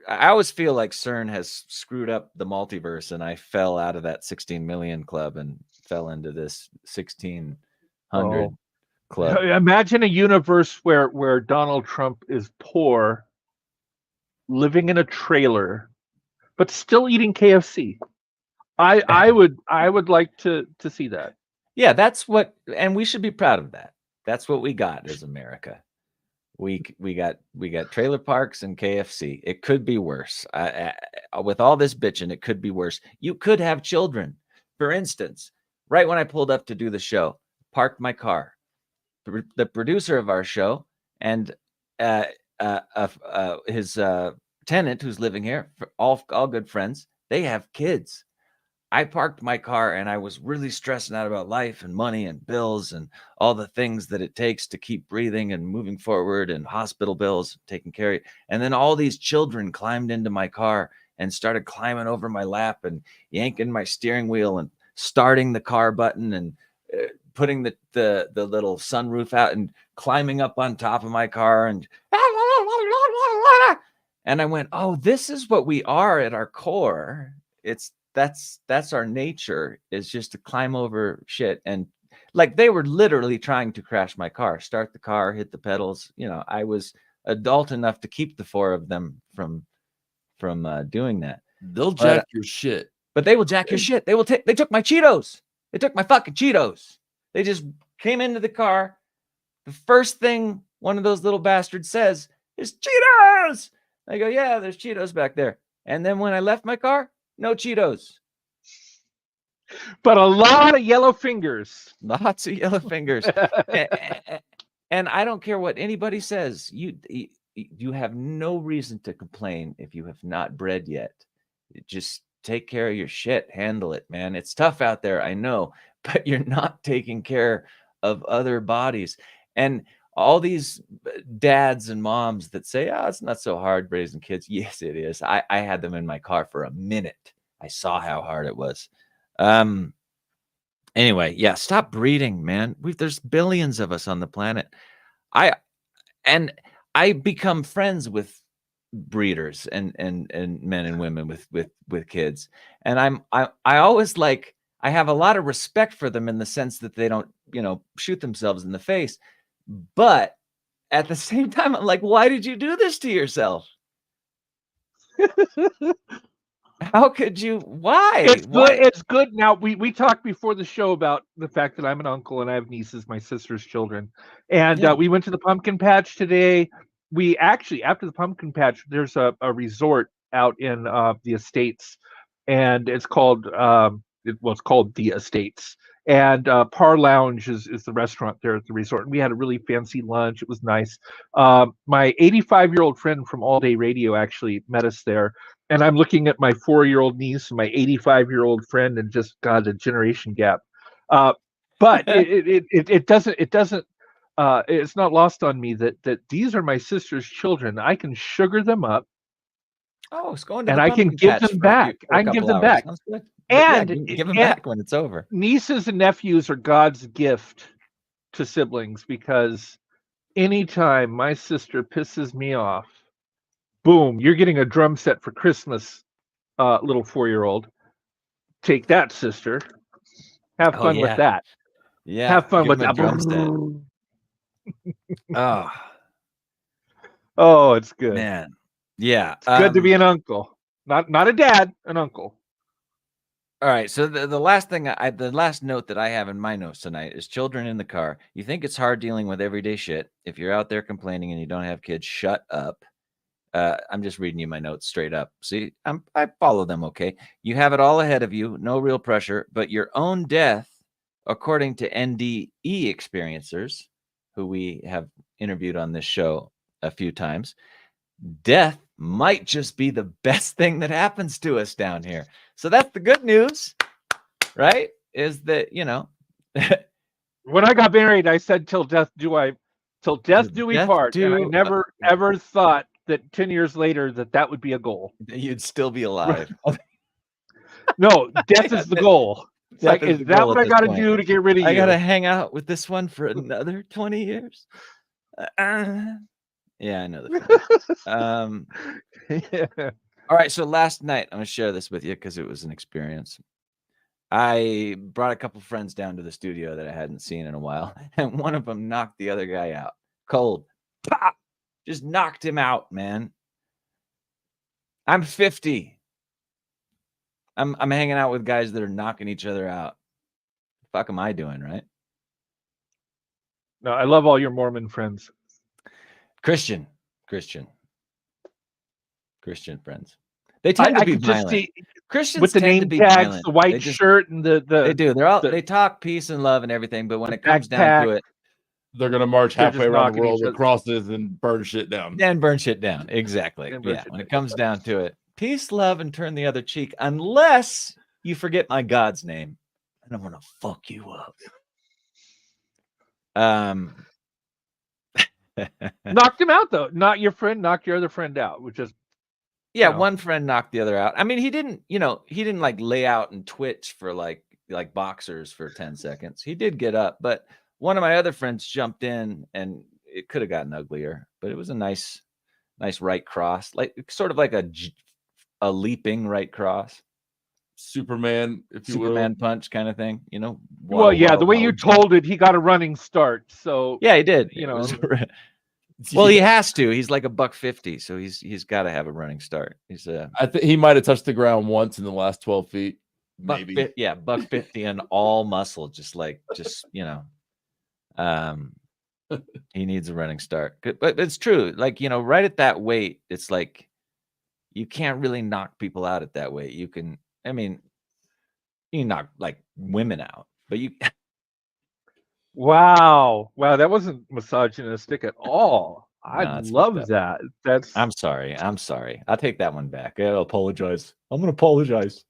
I always feel like CERN has screwed up the multiverse, and I fell out of that 16 million club and fell into this 1600 club. Imagine a universe where Donald Trump is poor, living in a trailer, but still eating KFC. I would like to see that. Yeah, that's what, and we should be proud of that. That's what we got as America. We got trailer parks and KFC. It could be worse. With all this bitching, it could be worse. You could have children. For instance, right when I pulled up to do the show, parked my car. The producer of our show and his tenant who's living here, all good friends, they have kids. I parked my car and I was really stressing out about life and money and bills and all the things that it takes to keep breathing and moving forward, and hospital bills, taking care of it. And then all these children climbed into my car and started climbing over my lap and yanking my steering wheel and starting the car button and putting the little sunroof out and climbing up on top of my car. And I went, oh, this is what we are at our core. That's our nature, is just to climb over shit. And like, they were literally trying to crash my car, start the car, hit the pedals. I was adult enough to keep the four of them from doing that. They'll jack your shit. But they will jack your shit. They took my Cheetos. They took my fucking Cheetos. They just came into the car. The first thing one of those little bastards says is Cheetos. I go, yeah, there's Cheetos back there. And then when I left my car, no Cheetos. But a lot of yellow fingers. Lots of yellow fingers. And I don't care what anybody says. You have no reason to complain if you have not bred yet. Just take care of your shit. Handle it, man. It's tough out there, I know, but you're not taking care of other bodies. And all these dads and moms that say, oh, it's not so hard raising kids. Yes, it is. I had them in my car for a minute. I saw how hard it was. Anyway, yeah, stop breeding, man. There's billions of us on the planet. I become friends with breeders and men and women with kids. And I always I have a lot of respect for them in the sense that they don't, shoot themselves in the face. But at the same time, I'm like, why did you do this to yourself? How could you? Why? It's good. Now, we talked before the show about the fact that I'm an uncle and I have nieces, my sister's children. And we went to the pumpkin patch today. We actually, after the pumpkin patch, there's a resort out in the Estates, and it's called it's called the Estates. And Par Lounge is the restaurant there at the resort. And we had a really fancy lunch. It was nice. My 85-year-old friend from All Day Radio actually met us there. And I'm looking at my 4-year-old niece and my 85-year-old friend, and just, God, the generation gap. But it doesn't. It's not lost on me that these are my sister's children. I can sugar them up. Oh, it's going to and the I can give them back. I can give them back. And give them back when it's over. Nieces and nephews are God's gift to siblings, because anytime my sister pisses me off, boom, you're getting a drum set for Christmas, little 4-year-old. Take that, sister. Have Oh, fun with yeah. that. Yeah. Have fun give with him a that. drum set. Oh, Oh, it's good. man. Yeah. It's good to be an uncle. Not a dad, an uncle. All right. So the last thing the last note that I have in my notes tonight is children in the car. You think it's hard dealing with everyday shit. If you're out there complaining and you don't have kids, shut up. I'm just reading you my notes straight up. See, I follow them. Okay. You have it all ahead of you. No real pressure, but your own death, according to NDE experiencers, who we have interviewed on this show a few times, death might just be the best thing that happens to us down here. So that's the good news, right? Is that, When I got married, I said, till death do we death part. And I do- never ever thought that 10 years later that would be a goal. you'd still be alive. No, death is the goal. It's Death like, is is the that goal what at I this got to point. do to get rid of you? I gotta hang out with this one for another 20 years. Yeah, I know the feeling. All right, so last night I'm gonna share this with you because it was an experience. I brought a couple friends down to the studio that I hadn't seen in a while, and one of them knocked the other guy out cold. Pop! Just knocked him out, man. I'm 50. I'm hanging out with guys that are knocking each other out. The fuck am I doing, right? No, I love all your Mormon friends. Christian friends. They tend to be could just violent. see Christians with the tend to name be tags, violent. the white They just- shirt, and They do. the- They talk peace and love and everything, but when the it comes down to backpack. it, They're gonna march They're halfway just around the knocking world each with other. crosses and burn shit down. then burn shit down. Exactly. Then burn Yeah. shit When it down. comes down to it, peace, love, and turn the other cheek, unless you forget my God's name, and I'm gonna fuck you up. Knocked him out though. Not your friend. Knocked your other friend out, which is Yeah, No. one friend knocked the other out. I mean, he didn't like lay out and twitch for like boxers for 10 seconds. He did get up, but one of my other friends jumped in and it could have gotten uglier, but it was a nice right cross, like sort of like a leaping right cross, Superman, if you Superman will. punch kind of thing, well, yeah. Wow, The way wow, you wow. told it, he got a running start. So Yeah, he did. You It know. was well, he has to. He's like $150, so he's got to have a running start. He's a I think he might have touched the ground once in the last 12 feet. Maybe. $150 and all muscle, he needs a running start. But it's true. Like, right at that weight, it's like you can't really knock people out at that weight. You can knock like women out, but you wow, that wasn't misogynistic at all. No, I it's love fucked that. That's I'm sorry. I'll take that one back. I'll apologize. I'm gonna apologize.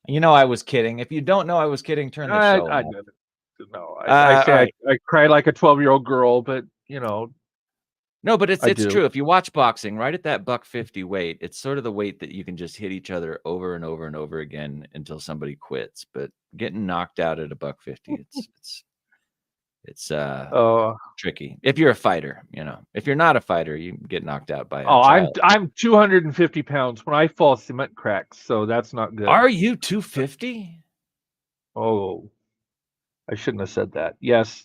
I was kidding. If you don't know I was kidding, turn the show I off. didn't. No, all I right. cry like a 12-year-old girl, but No, but it's I do. true. If you watch boxing, right at that $150 weight, it's sort of the weight that you can just hit each other over and over and over again until somebody quits. But getting knocked out at $150, it's tricky. If you're a fighter, if you're not a fighter, you get knocked out by a child. I'm 250 pounds. When I fall, cement cracks, so that's not good. Are you 250? Oh, I shouldn't have said that. Yes.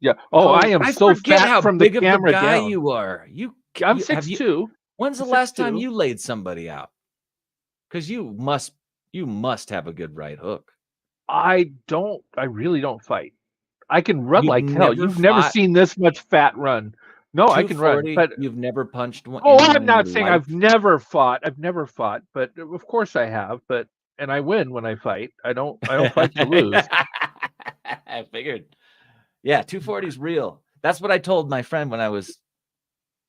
Yeah. Oh, I am so forget fat how from the big of a camera guy down. you are. I'm have 6'2". When's the I'm last time 6'2". you laid somebody out? Because you must have a good right hook. I really don't fight. I can run You've like hell. never You've never fought? seen this much fat run. No, I can run, 240, but you've never punched one. oh, anyone I'm in not your saying life? I've never fought. But of course I have. And I win when I fight. I don't fight to lose. I figured. Yeah, 240 is real. That's what I told my friend when I was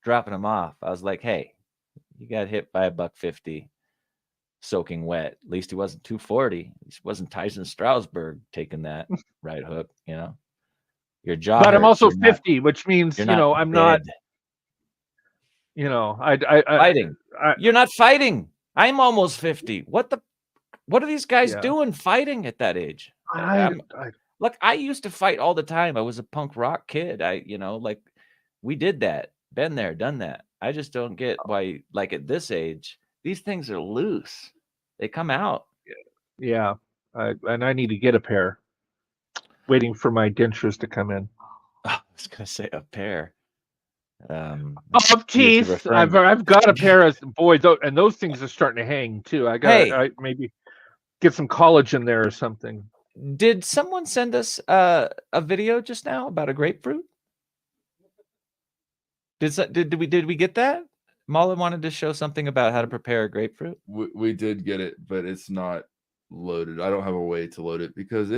dropping him off. I was like, "Hey, you got hit by $150, soaking wet. At least he wasn't 240. He wasn't Tyson Strasberg taking that right hook. Your jaw. But I'm hurts. also You're not- 50, which means you're not I'm not. dead. I Fighting. You're not fighting. I'm almost 50. What are these guys Yeah. doing fighting at that age? I Look, I used to fight all the time. I was a punk rock kid. We did that. Been there, done that. I just don't get why, like at this age, these things are loose. They come out. Yeah, and I need to get a pair. Waiting for my dentures to come in. I was gonna say a pair. Of teeth. referring I've got a pair of boy, and those things are starting to hang too. I got Hey. maybe get some collagen there or something. Did someone send us a video just now about a grapefruit? Did we get that? Mullen wanted to show something about how to prepare a grapefruit. We did get it, but it's not loaded. I don't have a way to load it because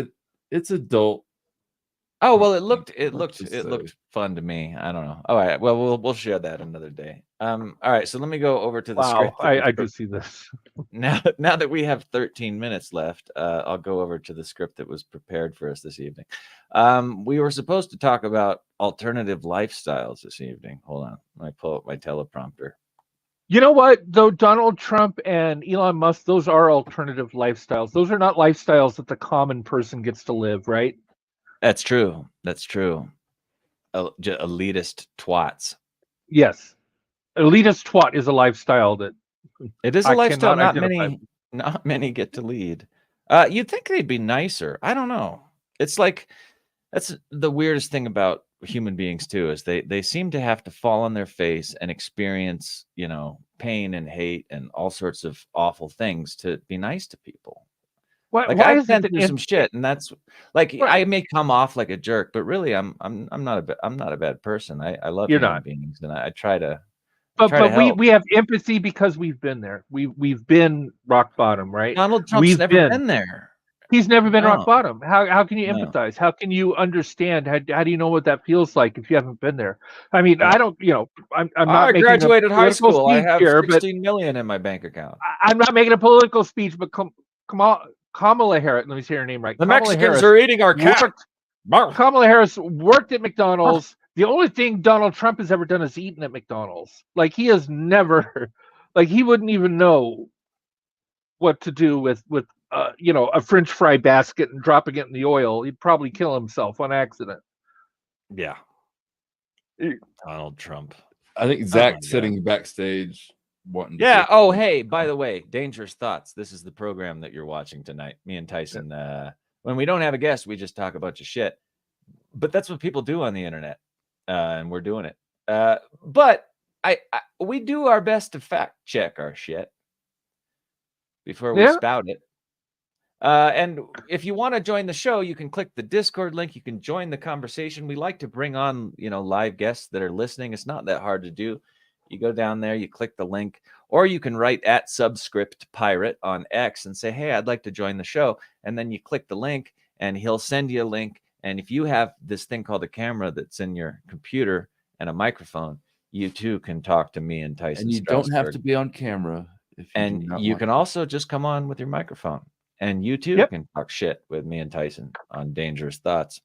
it's adult. Oh well, it looked just looked fun to me. I don't know. All right, well we'll share that another day. All right, so let me go over to the Wow, script. I do see this. Now that we have 13 minutes left, I'll go over to the script that was prepared for us this evening. We were supposed to talk about alternative lifestyles this evening. Hold on, I pull up my teleprompter. You know what, though? Donald Trump and Elon Musk, those are alternative lifestyles. Those are not lifestyles that the common person gets to live, right? That's true. That's true. Elitist twats. Yes. Elitist twat is a lifestyle that It is a I lifestyle cannot not identify. not many get to lead. You'd think they'd be nicer. I don't know. It's like that's the weirdest thing about human beings too, is they seem to have to fall on their face and experience, pain and hate and all sorts of awful things to be nice to people. Why I've is been it through that some shit, and that's like Right. I may come off like a jerk, but really I'm not a bad person. I love You're human not. beings, and I try to But try to help. we have empathy because we've been there. We've been rock bottom, right? Donald Trump's never been there. He's never been No. rock bottom. How can you No. empathize? How can you understand? How do you know what that feels like if you haven't been there? I mean, Yeah. I don't. I'm not I making graduated a high political school. I speech have here, but 16 million in my bank account. I'm not making a political speech. But Kamala Harris. Let me say her name right. The Kamala Mexicans Harris are eating our cat. Kamala Harris worked at McDonald's. The only thing Donald Trump has ever done is eaten at McDonald's. Like he has never, like he wouldn't even know what to do with a French fry basket and dropping it in the oil. He'd probably kill himself on accident. Yeah. Donald Trump. I think my Zach's God. sitting backstage wanting to Yeah. say Oh, something. hey, by the way, Dangerous Thoughts. This is the program that you're watching tonight. Me and Tyson. When we don't have a guest, we just talk a bunch of shit. But that's what people do on the internet, and we're doing it. But we do our best to fact check our shit before we Yeah. spout it. And if you want to join the show, you can click the Discord link. You can join the conversation. We like to bring on, live guests that are listening. It's not that hard to do. You go down there, you click the link, or you can write at Subscript Pirate on X and say, hey, I'd like to join the show. And then you click the link and he'll send you a link. And if you have this thing called a camera that's in your computer and a microphone, you too can talk to me and Tyson. And you don't have Strasberg. to be on camera. If you And do not you want can to. also just come on with your microphone. And you too Yep. can talk shit with me and Tyson on Dangerous Thoughts.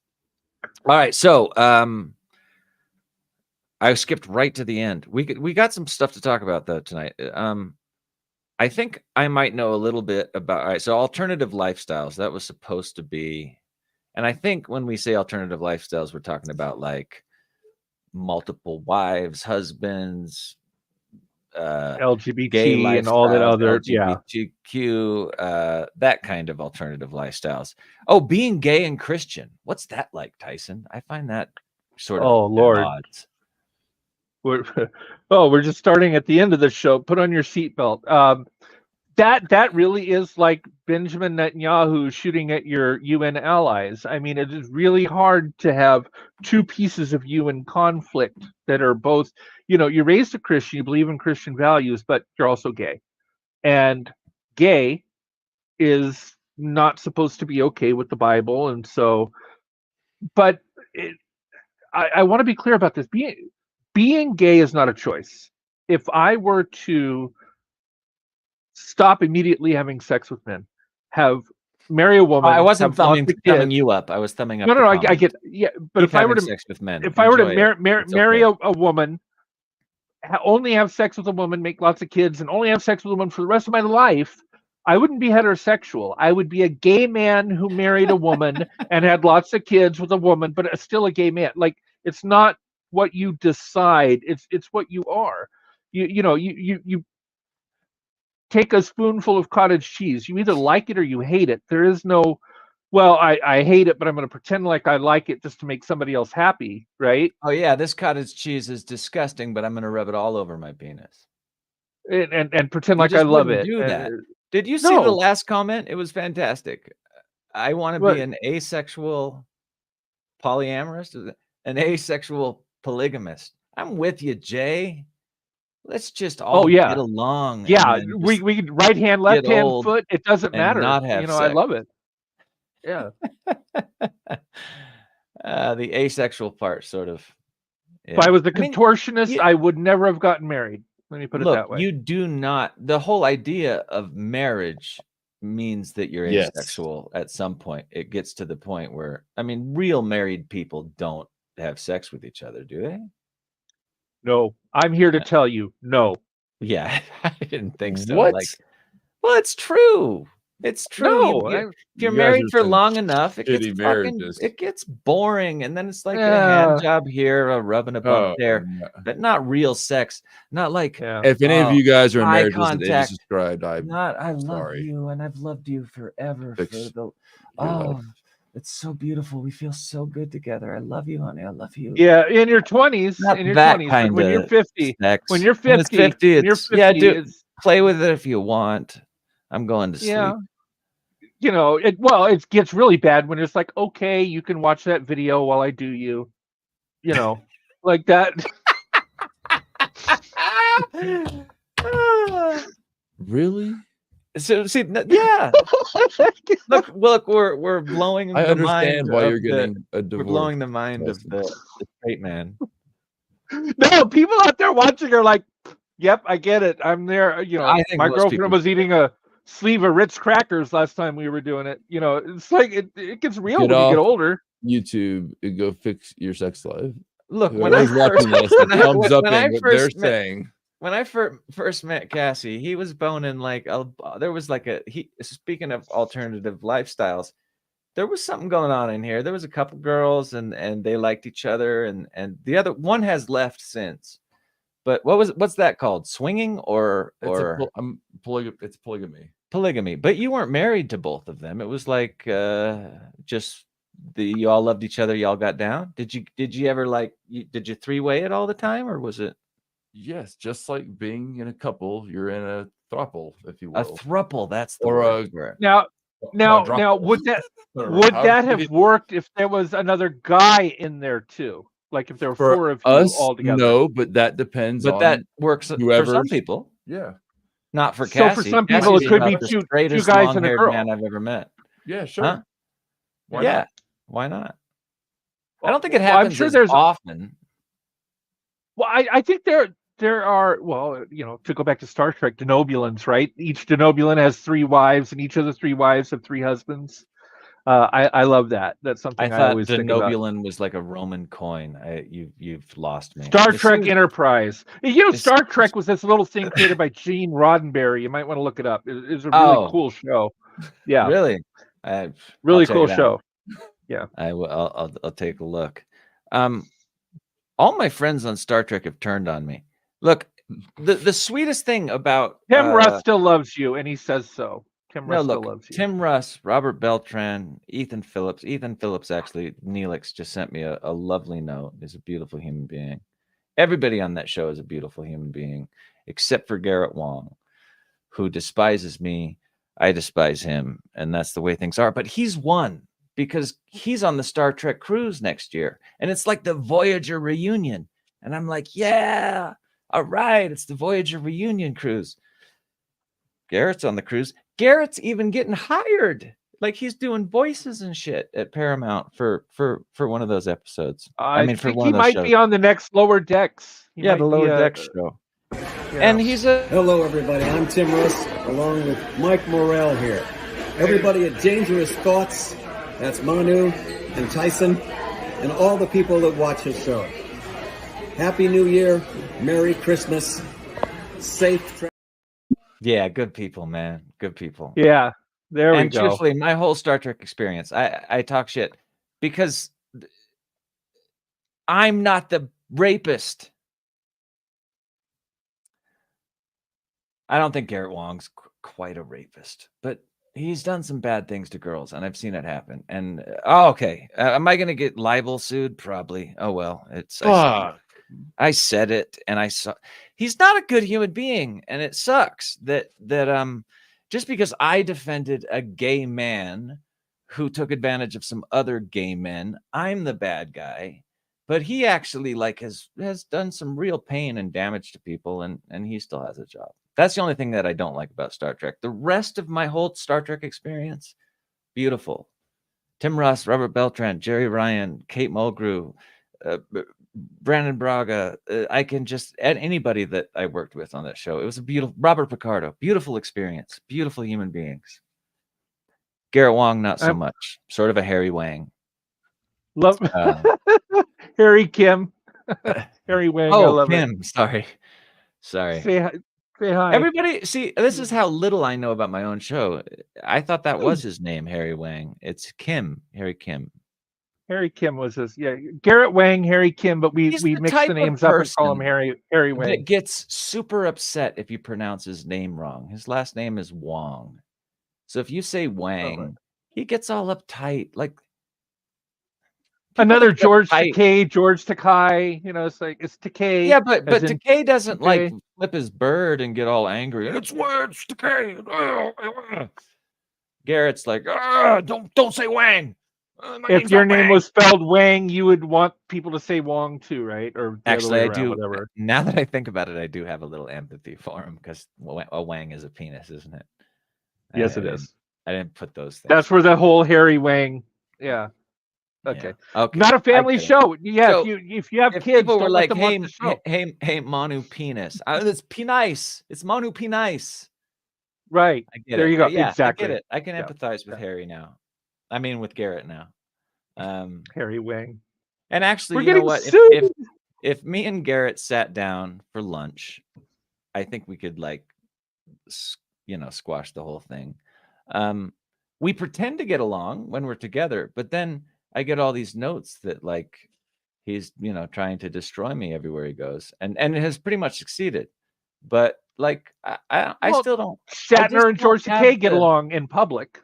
All right, so I skipped right to the end. We got some stuff to talk about though tonight. I think I might know a little bit about. All right, so alternative lifestyles, that was supposed to be, and I think when we say alternative lifestyles, we're talking about like multiple wives, husbands, LGBT gay and all that lifestyles, other. Yeah. LGBTQ, that kind of alternative lifestyles. Oh, being gay and Christian. What's that like, Tyson? I find that sort of Oh, Lord. at odds. We're just starting at the end of the show. Put on your seatbelt. That really is like Benjamin Netanyahu shooting at your UN allies. I mean, it is really hard to have two pieces of you in conflict that are both, you're raised a Christian, you believe in Christian values, but you're also gay. And gay is not supposed to be okay with the Bible. And so, but I want to be clear about this. Being gay is not a choice. If I were to stop immediately having sex with men, marry a woman, I wasn't have lots of thumbing kids. you up. I was thumbing up. No, the I comment. get, yeah. But Keep if I were having to, sex with men, if I were to enjoy it. marry It's marry okay. a woman, only have sex with a woman, make lots of kids, and only have sex with a woman for the rest of my life, I wouldn't be heterosexual. I would be a gay man who married a woman and had lots of kids with a woman, but still a gay man. Like, it's not what you decide. It's what you are. You take a spoonful of cottage cheese. You either like it or you hate it. There is no, well, I hate it, but I'm going to pretend like I like it just to make somebody else happy, right? Oh yeah, this cottage cheese is disgusting, but I'm gonna rub it all over my penis. And pretend You like I just love wouldn't it. do that. Did you see the No. last comment? It was fantastic. I want to What? be an asexual polyamorous, an asexual polygamist. I'm with you, Jay. Let's just all yeah. get along. Yeah, and then we just we can right hand, left hand, old foot. It doesn't and matter. not have I sex. love it. Yeah. The asexual part, sort of. If I was a I mean, contortionist, I would never have gotten married. Let me put it look, that way. you do not. The whole idea of marriage means that you're Yes. asexual at some point. It gets to the point where, I mean, real married people don't have sex with each other, do they? No, I'm here to tell you, no. Yeah, I didn't think so. What? Like, well, it's true. It's true. No, If you're You guys married are for some long enough, it gets shitty fucking, marriages. it gets boring, and then it's like a Yeah. hand job here, a rubbing a bump Oh, there, no. but not real sex. Not like, Yeah. If any of Oh, you guys are in eye marriages that they contact. just described, I'm not I love sorry. you, and I've loved you forever. Fix For the, your oh, life. it's so beautiful. We feel so good together. I love you, honey. I love you. Yeah, in your 20s, Not in your that 20s, but kind when you're of 50, sex. when you're When it's 50, 50, when you're it's, yeah, 50, do it's, play with it if you want. I'm going to yeah. sleep. It gets really bad when it's like, okay, you can watch that video while I do you, like that. Really? So see, yeah. Look, we're blowing. I the understand mind why of you're the- getting a divorce. We're blowing the mind of Trust me. the straight man. No, people out there watching are like, yep, I get it. I'm there. I think My most girlfriend people- was eating a sleeve of Ritz crackers last time we were doing it. It's like it gets real Get when you get off. older. YouTube and go fix your sex life. Look, when I Whoever's first, watching this, when I- thumbs up when I in what they're first met- saying. when I first met Cassie, he was boning like there was like speaking of alternative lifestyles, there was something going on in here. There was a couple girls and they liked each other, and the other one has left since. But what's that called? Swinging or It's polygamy. polygamy? But you weren't married to both of them. It was like just you all loved each other. Y'all got down. Did you ever did you three-way it all the time, or was it Yes, just like being in a couple, you're in a throuple, if you will. a thruple? That's the Or word a- for it. Now, Quadruple. would Or would however that many- have worked if there was another guy in there too? Like if there were for four of you us? all together. No, but that depends. But on that works for some whoever's- people. Yeah, Not for So Cassie. for some people, Cassie's it could about be the two straightest guys and a long-haired girl. man I've ever met. yeah, sure. Huh? Why yeah. not? Why not? I don't think it Well, I'm happens sure as there's- often. Well, I think there are, to go back to Star Trek, denobulans, right? Each denobulan has 3 wives, and each of the 3 wives have 3 husbands. I love that. That's something I thought always think about. denobulan was like a Roman coin. You've lost me. Star As Trek soon as- Enterprise. It's- Star Trek was this little thing created by Gene Roddenberry. You might want to look it up. It's a really Oh. cool show. Yeah, Really? really I'll check cool it out. show. I will. I'll take a look. All my friends on Star Trek have turned on me. Look, the sweetest thing about Tim Russ still loves you, and he says so. Tim No, Russ still look, loves you. Tim Russ, Robert Beltran, Ethan Phillips. Ethan Phillips, actually, Neelix just sent me a lovely note. He's a beautiful human being. Everybody on that show is a beautiful human being, except for Garrett Wong, who despises me. I despise him, and that's the way things are. But he's won because he's on the Star Trek cruise next year, and it's like the Voyager reunion. And I'm like, yeah, all right, it's the Voyager reunion cruise. Garrett's on the cruise. Garrett's even getting hired. Like he's doing voices and shit at Paramount for one of those episodes. I mean, for think one he of those might shows. be on the next Lower Decks. He Yeah, might the be, Lower Decks show. yeah. And he's a Hello, everybody. I'm Tim Russ, along with Mike Morrell here. Everybody at Dangerous Thoughts, that's Manu and Tyson, and all the people that watch his show. Happy New Year, Merry Christmas, safe travel. yeah, good people, man. Good people. Yeah, there we And go. truthfully, my whole Star Trek experience, I talk shit because I'm not the Rapist. I don't think Garrett Wong's quite a rapist, but he's done some bad things to girls, and I've seen it happen. And okay, am I going to get libel sued? Probably. Oh well, I said it, and I saw he's not a good human being, and it sucks that just because I defended a gay man who took advantage of some other gay men, I'm the bad guy. But he actually has done some real pain and damage to people, and he still has a job. That's the only thing that I don't like about Star Trek. The rest of my whole Star Trek experience, beautiful. Tim Russ, Robert Beltran, Jerry Ryan, Kate Mulgrew, Brandon Braga. I can just add anybody that I worked with on that show. It was a beautiful, Robert Picardo, beautiful experience, beautiful human beings. Garrett Wong, not so much. Sort of a Harry Wang. Love Harry Kim. Harry Wang. I Oh, love Kim. Sorry. it. Say hi. Everybody, see, this is how little I know about my own show. I thought that was his name, Harry Wang. It's Kim, Harry Kim. Harry Kim was his, yeah. Garrett Wang, Harry Kim, but we mix the names up and call him Harry Wang. That gets super upset if you pronounce his name wrong. His last name is Wong. So if you say Wang, he gets all uptight. Like another George Takei, George Takai, it's like it's Takei. Yeah, but Takei doesn't like flip his bird and get all angry. It's Takei. Garrett's like, don't say Wang. If your name was spelled Wang, you would want people to say Wong too, right? Or actually, I around, do. Whatever. Now that I think about it, I do have a little empathy for him because a Wang is a penis, isn't it? Yes, it is. I didn't put those things. That's where the whole Harry Wang. Yeah. Okay. Yeah. Okay. Not a family show. Yeah. So if you have kids, people were like, hey, Manu penis. It's penis. It's Manu penis. Right. I get there it. you go. Yeah, exactly. I get it. I can empathize with Harry now. I mean, with Garrett now. Harry Wang. And actually, We're you know what? If me and Garrett sat down for lunch, I think we could squash the whole thing. We pretend to get along when we're together, but then I get all these notes that he's trying to destroy me everywhere he goes, and it has pretty much succeeded. But I still don't. Shatner and George Takei get along in public.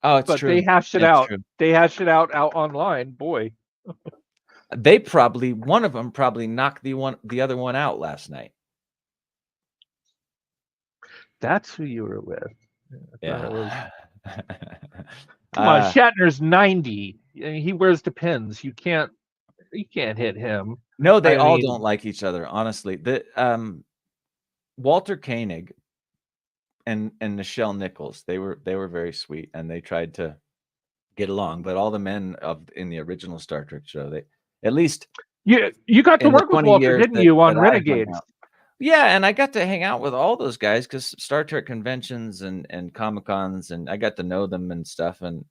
Oh, it's but true. They hash it out. True. They hash it out online. Boy, they one of them probably knocked the other one out last night. That's who you were with. Yeah. Come on, Shatner's 90. He wears the pins. You can't hit him. No, they all don't like each other. Honestly, Walter Koenig and Nichelle Nichols, they were very sweet, and they tried to get along. But all the men in the original Star Trek show, they at least you got to work with Walter, didn't you, on Renegades? Yeah, and I got to hang out with all those guys because Star Trek conventions and Comic-Cons, and I got to know them and stuff. And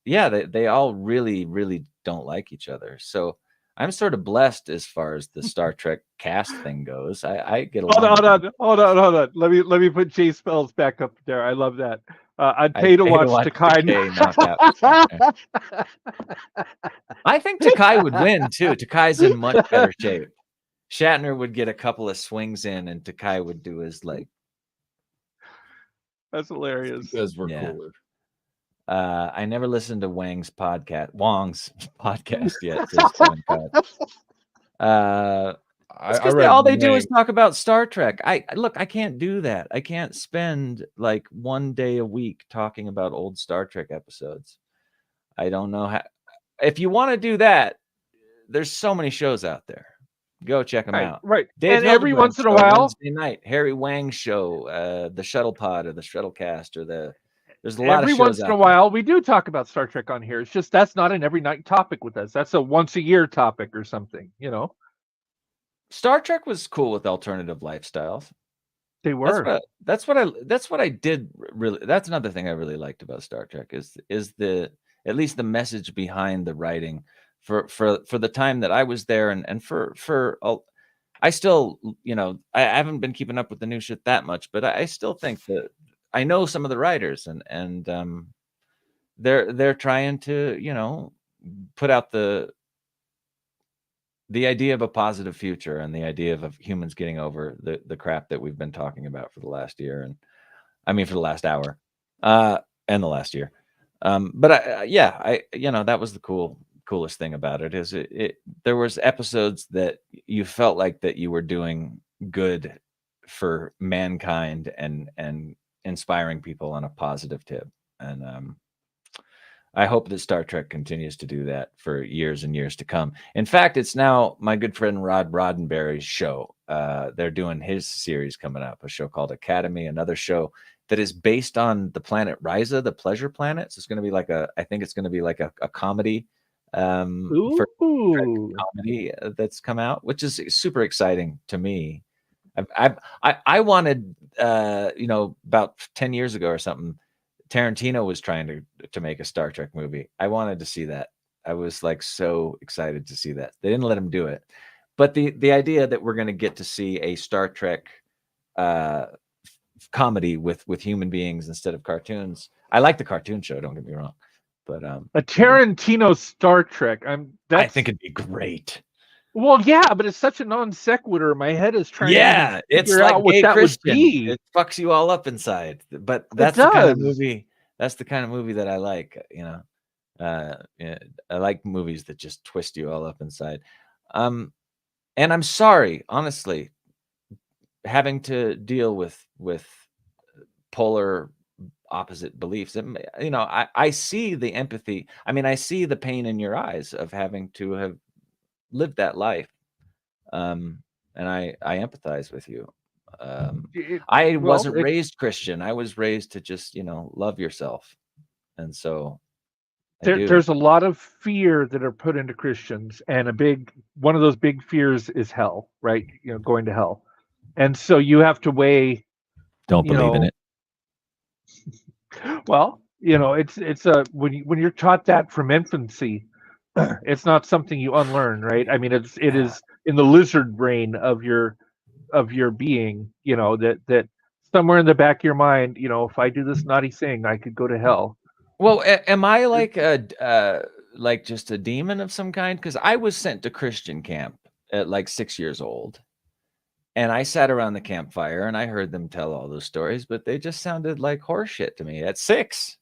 they all really, really don't like each other. So I'm sort of blessed as far as the Star Trek cast thing goes. I get along. Hold on. Let me put Jay Spells back up there. I love that. I'd pay to watch Takei. I think Takei would win too. Takei's in much better shape. Shatner would get a couple of swings in, and Takei would do his That's hilarious. Because we're cooler. I never listened to Wong's podcast yet. All they do is talk about Star Trek. I can't do that. I can't spend one day a week talking about old Star Trek episodes. I don't know how. If you want to do that, there's so many shows out there. Go check them out. Right. Dave and every once in a while, Wednesday night, Harry Wang show, the Shuttle Pod or the Shuttlecast or there's a lot of shows. Every once in a while, we do talk about Star Trek on here. It's just that's not an every night topic with us. That's a once a year topic or something. Star Trek was cool with alternative lifestyles. They were. That's what I did really. That's another thing I really liked about Star Trek is at least the message behind the writing. For the time that I was there, and I still, I haven't been keeping up with the new shit that much, but I still think that I know some of the writers, and they're trying to, put out the the idea of a positive future and the idea of humans getting over the crap that we've been talking about for the last year, and I mean for the last hour, and the last year. But that was the coolest thing about it is it there was episodes that you felt like that you were doing good for mankind and inspiring people on a positive tip. And I hope that Star Trek continues to do that for years and years to come. In fact, it's now my good friend Rod Roddenberry's show. They're doing his series coming up, a show called Academy, another show that is based on the planet Risa, the Pleasure Planet. So it's going to be I think it's going to be like a comedy, for comedy that's come out, which is super exciting to me. I wanted, about 10 years ago or something, Tarantino was trying to make a Star Trek movie. I wanted to see that. I was like so excited to see that. They didn't let him do it. But the idea that we're going to get to see a Star Trek comedy with human beings instead of cartoons. I like the cartoon show, don't get me wrong. But a Tarantino Star Trek. I think it'd be great. Well, yeah, but it's such a non sequitur. My head is trying to it's figure like out what gay that Christian. would be. It fucks you all up inside. But that's the kind of movie. That's the kind of movie that I like. I like movies that just twist you all up inside. And I'm sorry, honestly, having to deal with polar opposite beliefs. I see the empathy. I mean, I see the pain in your eyes of having to have lived that life. And I empathize with you. I wasn't raised Christian. I was raised to just, love yourself. And so there's a lot of fear that are put into Christians, and one of those big fears is hell, right? Going to hell. And so you have to weigh. Don't believe in it. Well, it's when you're taught that from infancy, it's not something you unlearn, right? I mean, it is in the lizard brain of your being, that somewhere in the back of your mind, if I do this naughty thing, I could go to hell. Well, am I like just a demon of some kind? Because I was sent to Christian camp at like 6 years old. And I sat around the campfire and I heard them tell all those stories, but they just sounded like horseshit to me at 6.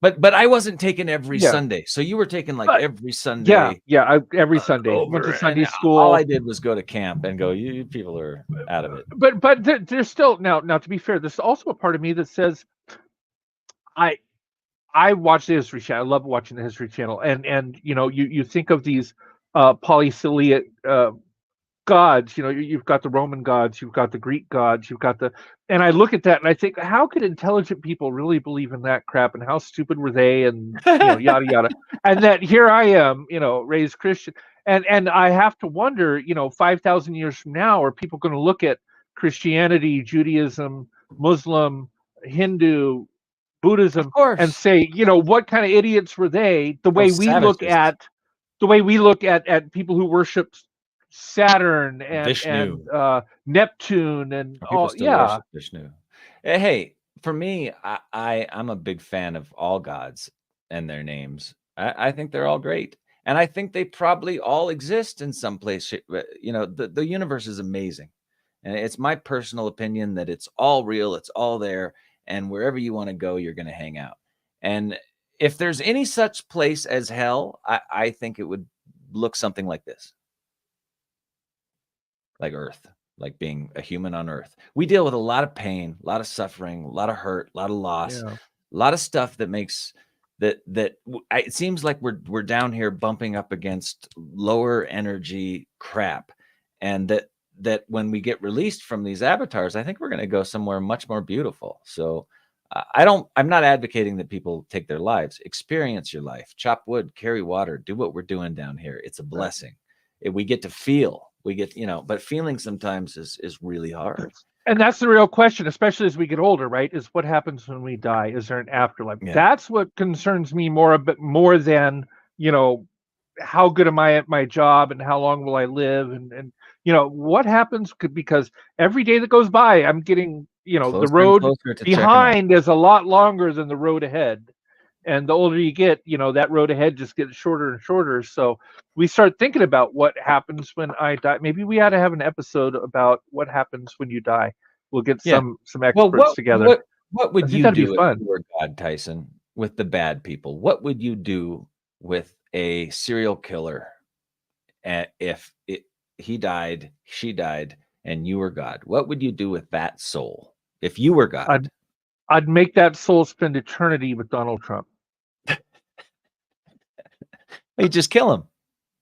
But I wasn't taken every Sunday. So you were taken like every Sunday. Yeah, every Sunday. Went to Sunday school. All I did was go to camp and go, you people are out of it. But there's still now to be fair, there's also a part of me that says I watch the History Channel. I love watching the History Channel. And you think of these polyciliate gods, you've got the Roman gods, you've got the Greek gods, and I look at that and I think, how could intelligent people really believe in that crap, and how stupid were they, and yada yada. And that here I am, raised Christian, and I have to wonder, 5,000 years from now, are people going to look at Christianity, Judaism, Muslim, Hindu, Buddhism, and say, what kind of idiots were they? The way we look at people who worship Saturn and Vishnu. And Neptune and all. Yeah, Vishnu. Hey, for me, I'm a big fan of all gods and their names. I think they're all great, and I think they probably all exist in some place. The universe is amazing, and it's my personal opinion that it's all real. It's all there, and wherever you want to go, you're going to hang out. And if there's any such place as hell, I think it would look something like this. Like Earth, like being a human on Earth. We deal with a lot of pain, a lot of suffering, a lot of hurt, a lot of loss, a lot of stuff that makes it seems like we're down here bumping up against lower energy crap. And that when we get released from these avatars, I think we're going to go somewhere much more beautiful. So I'm not advocating that people take their lives. Experience your life, chop wood, carry water, do what we're doing down here. It's a blessing. We get to feel. We get, but feeling sometimes is really hard. And that's the real question, especially as we get older, right? Is what happens when we die? Is there an afterlife? Yeah. That's what concerns me a bit more than, how good am I at my job and how long will I live? And what happens because every day that goes by, I'm getting, the road behind is a lot longer than the road ahead. And the older you get, that road ahead just gets shorter and shorter. So we start thinking about what happens when I die. Maybe we ought to have an episode about what happens when you die. We'll get Yeah. some experts together. What I would think you that'd be do if fun. you were God, Tyson, with the bad people? What would you do with a serial killer if he died, she died, and you were God? What would you do with that soul if you were God? I'd make that soul spend eternity with Donald Trump. You just kill him,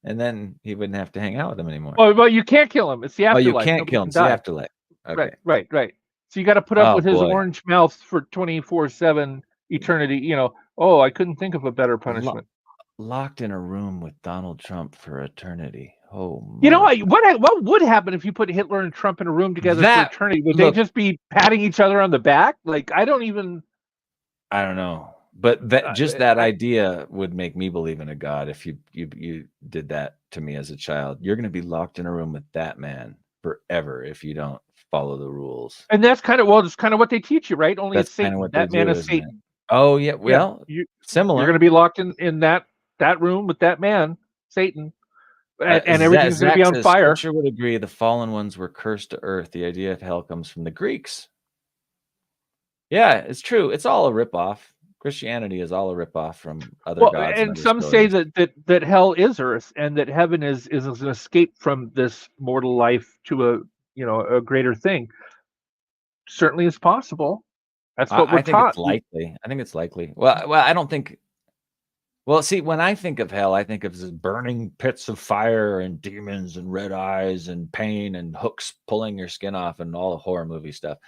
and then he wouldn't have to hang out with him anymore. Well, you can't kill him. It's the Oh, afterlife. you can't Nobody kill him. can It's the die. afterlife. Okay. Right. So you got to put up Oh, with his boy. orange mouth for 24/7 eternity. Oh, I couldn't think of a better punishment. Locked in a room with Donald Trump for eternity. Oh, what would happen if you put Hitler and Trump in a room together for eternity? Would they just be patting each other on the back? Like, I don't know. But that idea would make me believe in a God. If you did that to me as a child, you're going to be locked in a room with that man forever if you don't follow the rules. And that's kind of what they teach you, right? Only That's it's Satan. what That they man do, is isn't it? Satan. Oh yeah, well, similar. You're going to be locked in that room with that man, Satan, and everything's going to be on fire. Scripture would agree the fallen ones were cursed to earth. The idea of hell comes from the Greeks. Yeah, it's true. It's all a ripoff. Christianity is all a ripoff from other gods. And some say that hell is earth, and that heaven is an escape from this mortal life to a greater thing. Certainly, is possible. That's what we're taught. It's likely. I think it's likely. Well, I don't think. Well, see, when I think of hell, I think of this burning pits of fire and demons and red eyes and pain and hooks pulling your skin off and all the horror movie stuff.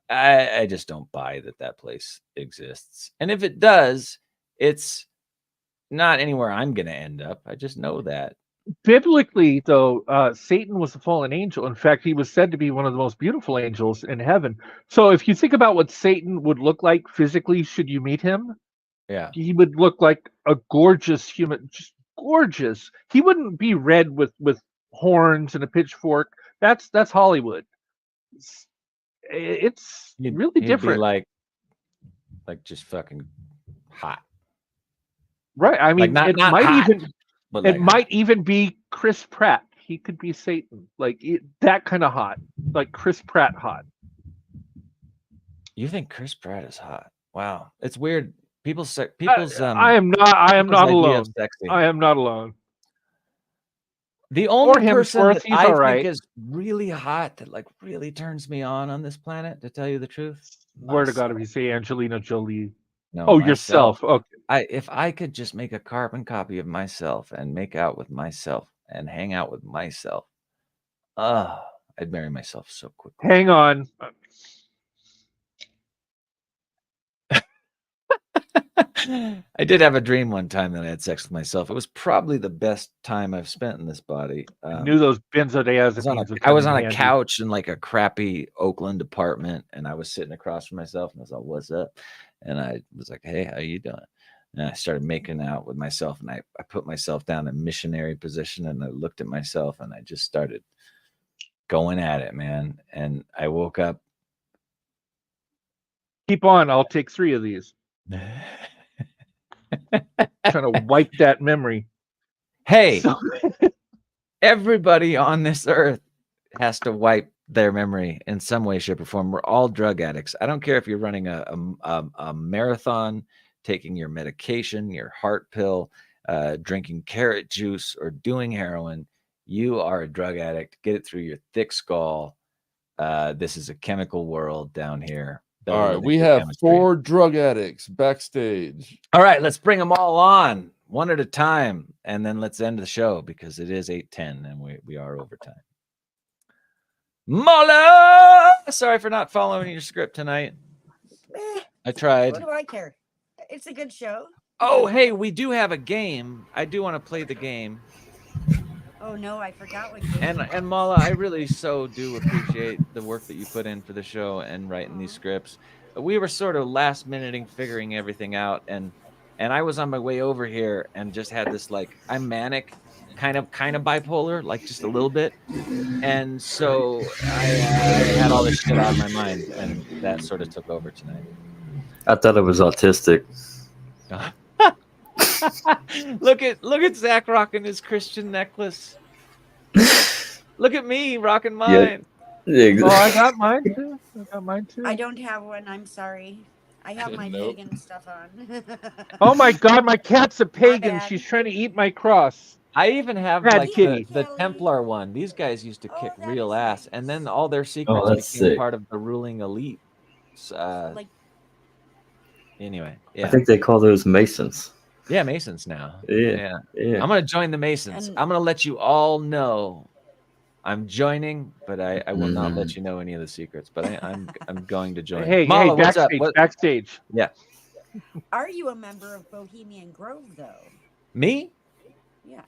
I just don't buy that place exists. And if it does, it's not anywhere I'm going to end up. I just know that. Biblically, though, Satan was a fallen angel. In fact, he was said to be one of the most beautiful angels in heaven. So if you think about what Satan would look like physically, should you meet him, he would look like a gorgeous human, just gorgeous. He wouldn't be red with horns and a pitchfork. That's Hollywood. It's really different. Like just fucking hot. Right. I mean, like not might hot, even it might even be Chris Pratt. He could be Satan. That kind of hot. Like Chris Pratt hot. You think Chris Pratt is hot? Wow. It's weird. People's I am not alone. I am not alone. The only person that I right. think is really hot, that like really turns me on this planet, to tell you the truth. Where to God if you say Angelina Jolie? No, yourself. Okay. If I could just make a carbon copy of myself and make out with myself and hang out with myself, I'd marry myself so quickly. Hang on. I did have a dream one time that I had sex with myself. It was probably the best time I've spent in this body. I knew those benzodiazepines. I was on a couch in like a crappy Oakland apartment, and I was sitting across from myself, and I was like, "What's up?" And I was like, "Hey, how you doing?" And I started making out with myself, and I put myself down in missionary position, and I looked at myself, and I just started going at it, man. And I woke up. Keep on. I'll take 3 of these. Trying to wipe that memory. Hey, everybody on this earth has to wipe their memory in some way, shape, or form. We're all drug addicts. I don't care if you're running a marathon, taking your medication, your heart pill, drinking carrot juice, or doing heroin. You are a drug addict. Get it through your thick skull. This is a chemical world down here. All right, we have 4 drug addicts backstage. All right, let's bring them all on one at a time, and then let's end the show because it is 8:10 and we are overtime. Mola, sorry for not following your script tonight. I tried. What do I care? It's a good show. Oh, hey, we do have a game. I do want to play the game. Oh no, I forgot what. And Mala, I really so do appreciate the work that you put in for the show and writing these scripts. We were sort of last minuting figuring everything out, and I was on my way over here and just had this I'm manic, kind of bipolar, just a little bit, and so I had all this shit out of my mind, and that sort of took over tonight. I thought it was autistic. Look at Zach rocking his Christian necklace. Look at me rocking mine. Oh, I got mine too. I don't have one. I'm sorry. I have my Nope. pagan stuff on. Oh my God, my cat's a pagan. bad. She's trying to eat my cross. I even have Bad like kitty. the Kelly. Templar one. These guys used to Oh, kick that real is ass, and nice. then all their secrets that's became sick. part of the ruling elite. Like, Anyway, I yeah, think they call those Masons. yeah, Masons now. Yeah. Yeah. I'm gonna join the Masons. And- I'm gonna let you all know I'm joining, but I will not Mhm. let you know any of the secrets. But I'm going to join. Hey, Mala, what's up? backstage, backstage. Yeah, are you a member of Bohemian Grove, though? me? Yeah.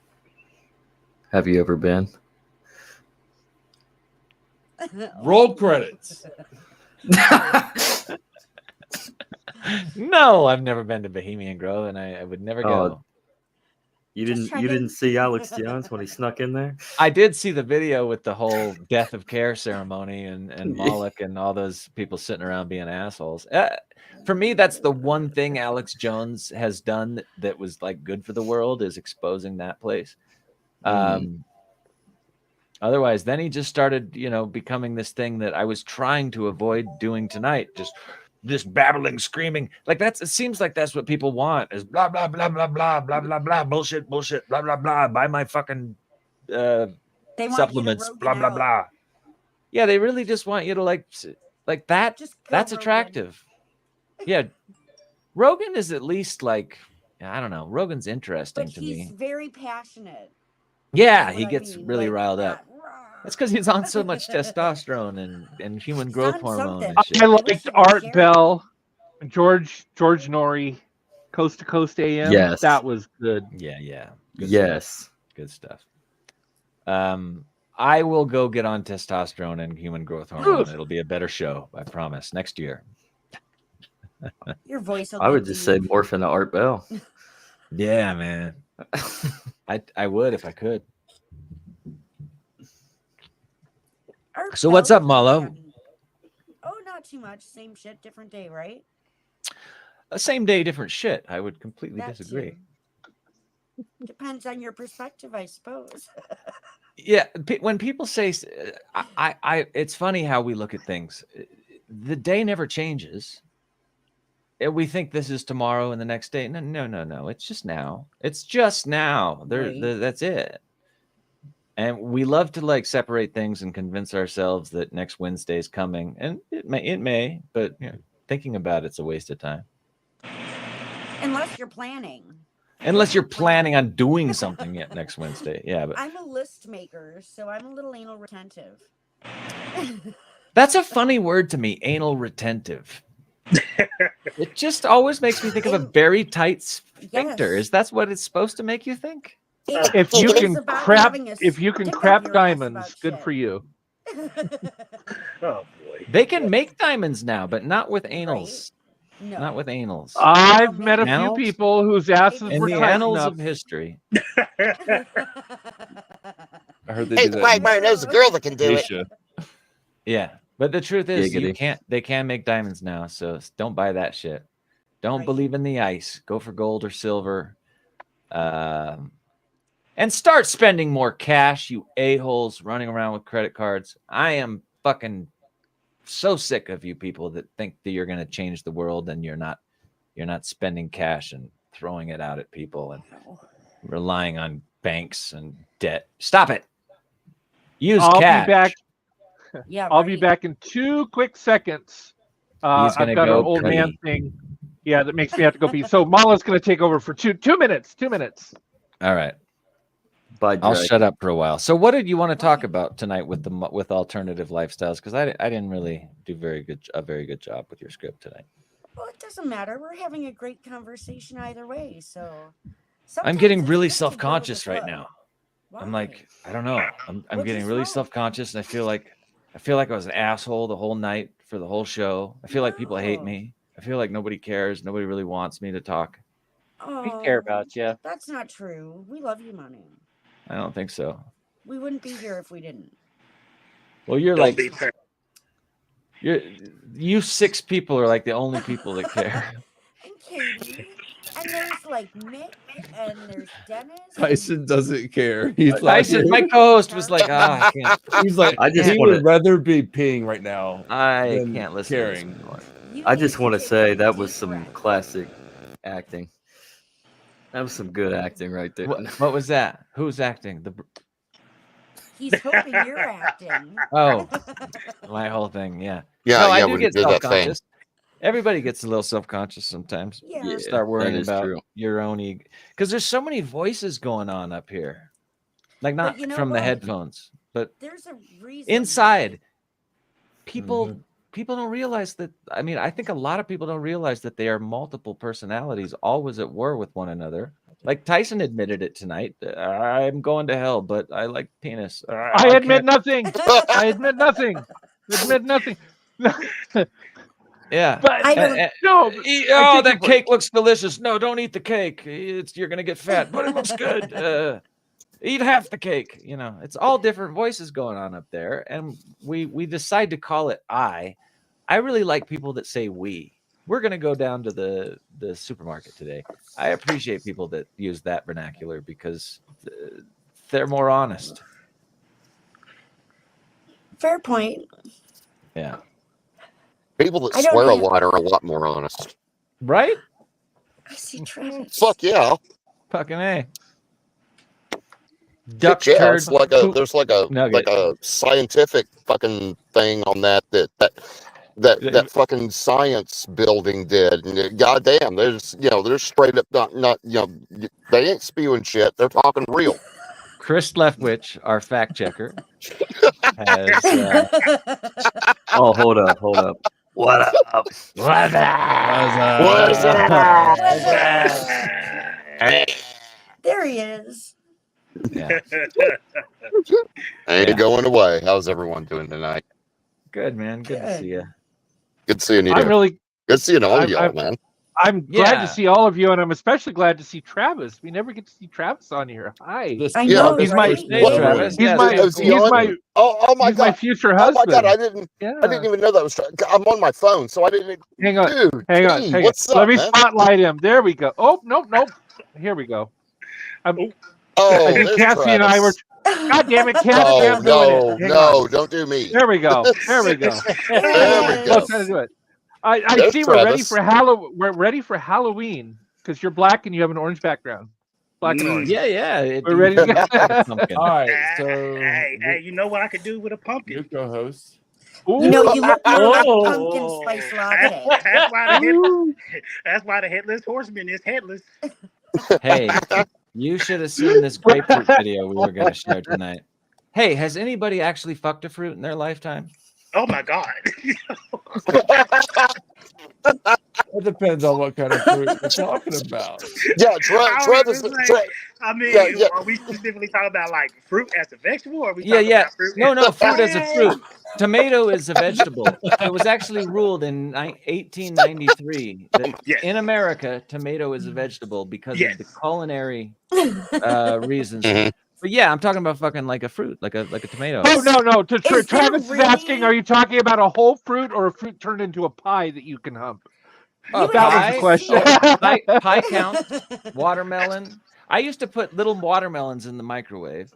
Have you ever been? Roll credits. No, I've never been to Bohemian Grove, and I would never go. Oh, You Just didn't. checking. You didn't see Alex Jones when he snuck in there. I did see the video with the whole death of care ceremony and Moloch and all those people sitting around being assholes. For me, that's the one thing Alex Jones has done that was like good for the world is exposing that place. Otherwise, then he just started, becoming this thing that I was trying to avoid doing tonight. Just this babbling, screaming, like it seems like that's what people want is blah blah blah blah blah blah blah blah bullshit blah blah blah. Buy my fucking They want you to supplements, Rogan blah blah out. blah. Yeah, they really just want you to like that. Just go That's Rogan. attractive. Yeah, Rogan is at least like I don't know. Rogan's interesting But to he's me. very passionate. Yeah, is he what I gets mean, really like, riled up. rah. That's because he's on so much testosterone and human He's growth on hormone something. and shit. I wish liked he was Art sharing. Bell, George Nori, Coast to Coast AM. Yes. That was good. Yeah. Good Yes. stuff. Good stuff. I will go get on testosterone and human growth hormone. Oof. It'll be a better show, I promise. Next year. Your voice will I would get just say deep. morph into Art Bell. Yeah, man. I would if I could. Art So what's Bell up, Malo? can- Oh, not too much. Same shit, different day, right? Same day, different shit. I would completely That disagree. too. Depends on your perspective, I suppose. Yeah, when people say, it's funny how we look at things. The day never changes. We think this is tomorrow and the next day. No. It's just now. It's just now. Right. That's it. And we love to like separate things and convince ourselves that next Wednesday is coming, and it may, but thinking about it's a waste of time. Unless you're planning. Unless you're planning on doing something yet next Wednesday. Yeah, but I'm a list maker, so I'm a little anal retentive. that's a funny word to me, anal retentive. It just always makes me think of a very tight sphincter. Yes. Is that what it's supposed to make you think? If you It can is about crap, having a if you can stick up crap your ass diamonds, about good shit. for you. Oh boy. They can make diamonds now, but not with anals. No. Not with anals. I've met a few Annals? people whose asses In were the tight annals enough. of history. I heard they Hey, do the that. white man knows a girl that can do it. Asia. Yeah. But the truth is Giggity. they can make diamonds now, so don't buy that shit. Don't Right. believe in the ice. Go for gold or silver. And start spending more cash, you a-holes running around with credit cards. I am fucking so sick of you people that think that you're going to change the world and you're not spending cash and throwing it out at people and relying on banks and debt. Stop it. Use I'll cash. be back. Yeah, I'll be right. back in 2 quick seconds. He's gonna I've got go an old man pee. thing. Yeah, that makes me have to go pee. So Mala's going to take over for 2 minutes. 2 minutes. All right. By I'll Drake. shut up for a while. So what did you want to talk about tonight with alternative lifestyles? Because I didn't really do a very good job with your script tonight. Well, it doesn't matter. We're having a great conversation either way. So I'm sometimes getting it's really good to go with the self-conscious right flow. now. I'm Why? like, I don't know. I'm What's getting wrong? really self-conscious, and I feel like I was an asshole the whole night for the whole show. I feel like people hate No. me. I feel like nobody cares. Nobody really wants me to talk. We care about you. That's not true. We love you, Manu. I don't think so. We wouldn't be here if we didn't. Well, you're Don't like be par- you 6 people are like the only people that care. And Katie and there's like Mick and there's Dennis. Tyson doesn't care. He's Tyson, my co-host, was like, I can't. He's like, I just he wanna- would rather be peeing right now. I than can't listen to this caring. anymore. I just want to say that was some classic acting. That was some good acting right there. What was that? Who's acting? He's hoping you're acting. Oh, my whole thing. Yeah. Yeah, No, I yeah, do when get you do that thing. self-conscious. Everybody gets a little self-conscious sometimes. Yeah. Yeah, Start worrying that is about true. your own ego because there's so many voices going on up here, like But not you know from the what? headphones, but There's a reason. inside. People Mm-hmm. people don't realize that. I mean, I think a lot of people don't realize that they are multiple personalities, always at war with one another. Like Tyson admitted it tonight. I'm going to hell, but I like penis. I admit nothing. I admit nothing. Admit nothing. Yeah. But I don't- no. Oh, think that people- cake looks delicious. No, don't eat the cake. You're gonna get fat, but it looks good. Eat half the cake. You know, it's all different voices going on up there, and we decide to call it I. I really like people that say we. We're gonna go down to the supermarket today. I appreciate people that use that vernacular because they're more honest. Fair point. Yeah. People that I don't swear a have- lot are a lot more honest. Right? I see Travis. Fuck yeah. Fucking A. Duck Shit, yeah, turd it's like poop there's like nugget. a scientific fucking thing on that fucking science building did. And goddamn, there's they're straight up not they ain't spewing shit. They're talking real. Chris Leftwich, our fact checker, has Oh, hold up. What up? What's There he is. yeah, Ain't going away. How's everyone doing tonight? good man. Good to Good. see you. Good seeing you. I'm really Good seeing all of I'm- y'all, I'm- man. I'm glad Yeah. to see all of you, and I'm especially glad to see Travis. We never get to see Travis on here. Hi. I Yeah, know, he's right? my- Hey, What- Travis. He's Yeah, my so is he he's on? my Oh my he's my god. future Oh my husband. god, I didn't Yeah. even know that was. I'm on my phone, so I didn't. Hang on. Dude, Hang on. Dean, Hang on. what's up, Let me man? spotlight him. There we go. Oh, nope. Here we go. Oh, I think there's Cassie and I were. Travis. God damn it, Cassie! No, I'm doing no, it. Hang no! on. Don't do me. There we go. There we go. There we go. Let's try to do it. I There's see. We're ready Travis. We're ready for Halloween because you're black and you have an orange background. Black and orange. Yeah. We're ready to go. Pumpkin. All right, so Hey, you know what I could do with a your pumpkin? co-host. You know, you look more like Oh. pumpkin spice latte. That's why the headless horseman is headless. Hey, you should have seen this grapefruit video we were going to share tonight. Hey, has anybody actually fucked a fruit in their lifetime? Oh my god. It depends on what kind of fruit you're talking about. Yeah, I was Travis. just like- I mean, Yeah. are we specifically talking about like fruit as a vegetable? Or are we Yeah. talking about fruit No, fruit as a fruit. Tomato is a vegetable. It was actually ruled in 1893 that Yes. in America, tomato is a vegetable because Yes. of the culinary reasons. Mhm. But yeah, I'm talking about fucking like a fruit, like a tomato. Oh no! Is there Travis is really- asking: are you talking about a whole fruit or a fruit turned into a pie that you can hump? Oh, You That was pie? the question. Pie count. Watermelon. I used to put little watermelons in the microwave.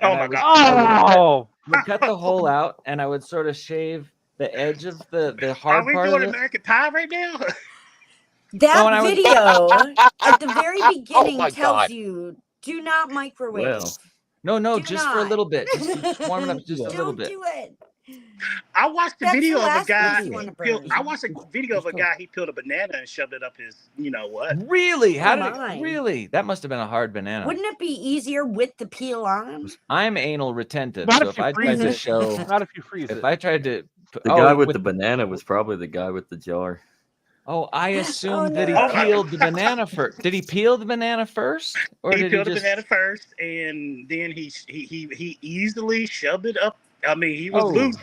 Oh and my I would- God. Oh, would cut the hole out, and I would sort of shave the edge of the Are hard we part of doing it. American Pie right now? That Oh, and I was- video at the very beginning my tells God. you do not microwave. Well, No, Do just for a not. little bit. Just warm it up just a little Don't bit. do it. I watched the That's video the of a last guy. place you wanna burn. I watched a video of a guy. He peeled a banana and shoved it up his. You know what? Really? How Oh did my. it? Really? That must have been a hard banana. Wouldn't it be easier with the peel on? I'm anal retentive, not so if if you I freeze tried to it. show, Not if you freeze if it. I tried to, the guy with with the banana was probably the guy with the jar. Oh, I assumed that he no. peeled the banana first. Did he peel the banana first, or He did peeled he the just? banana first, and then he easily shoved it up. I mean, he was Oh. loose.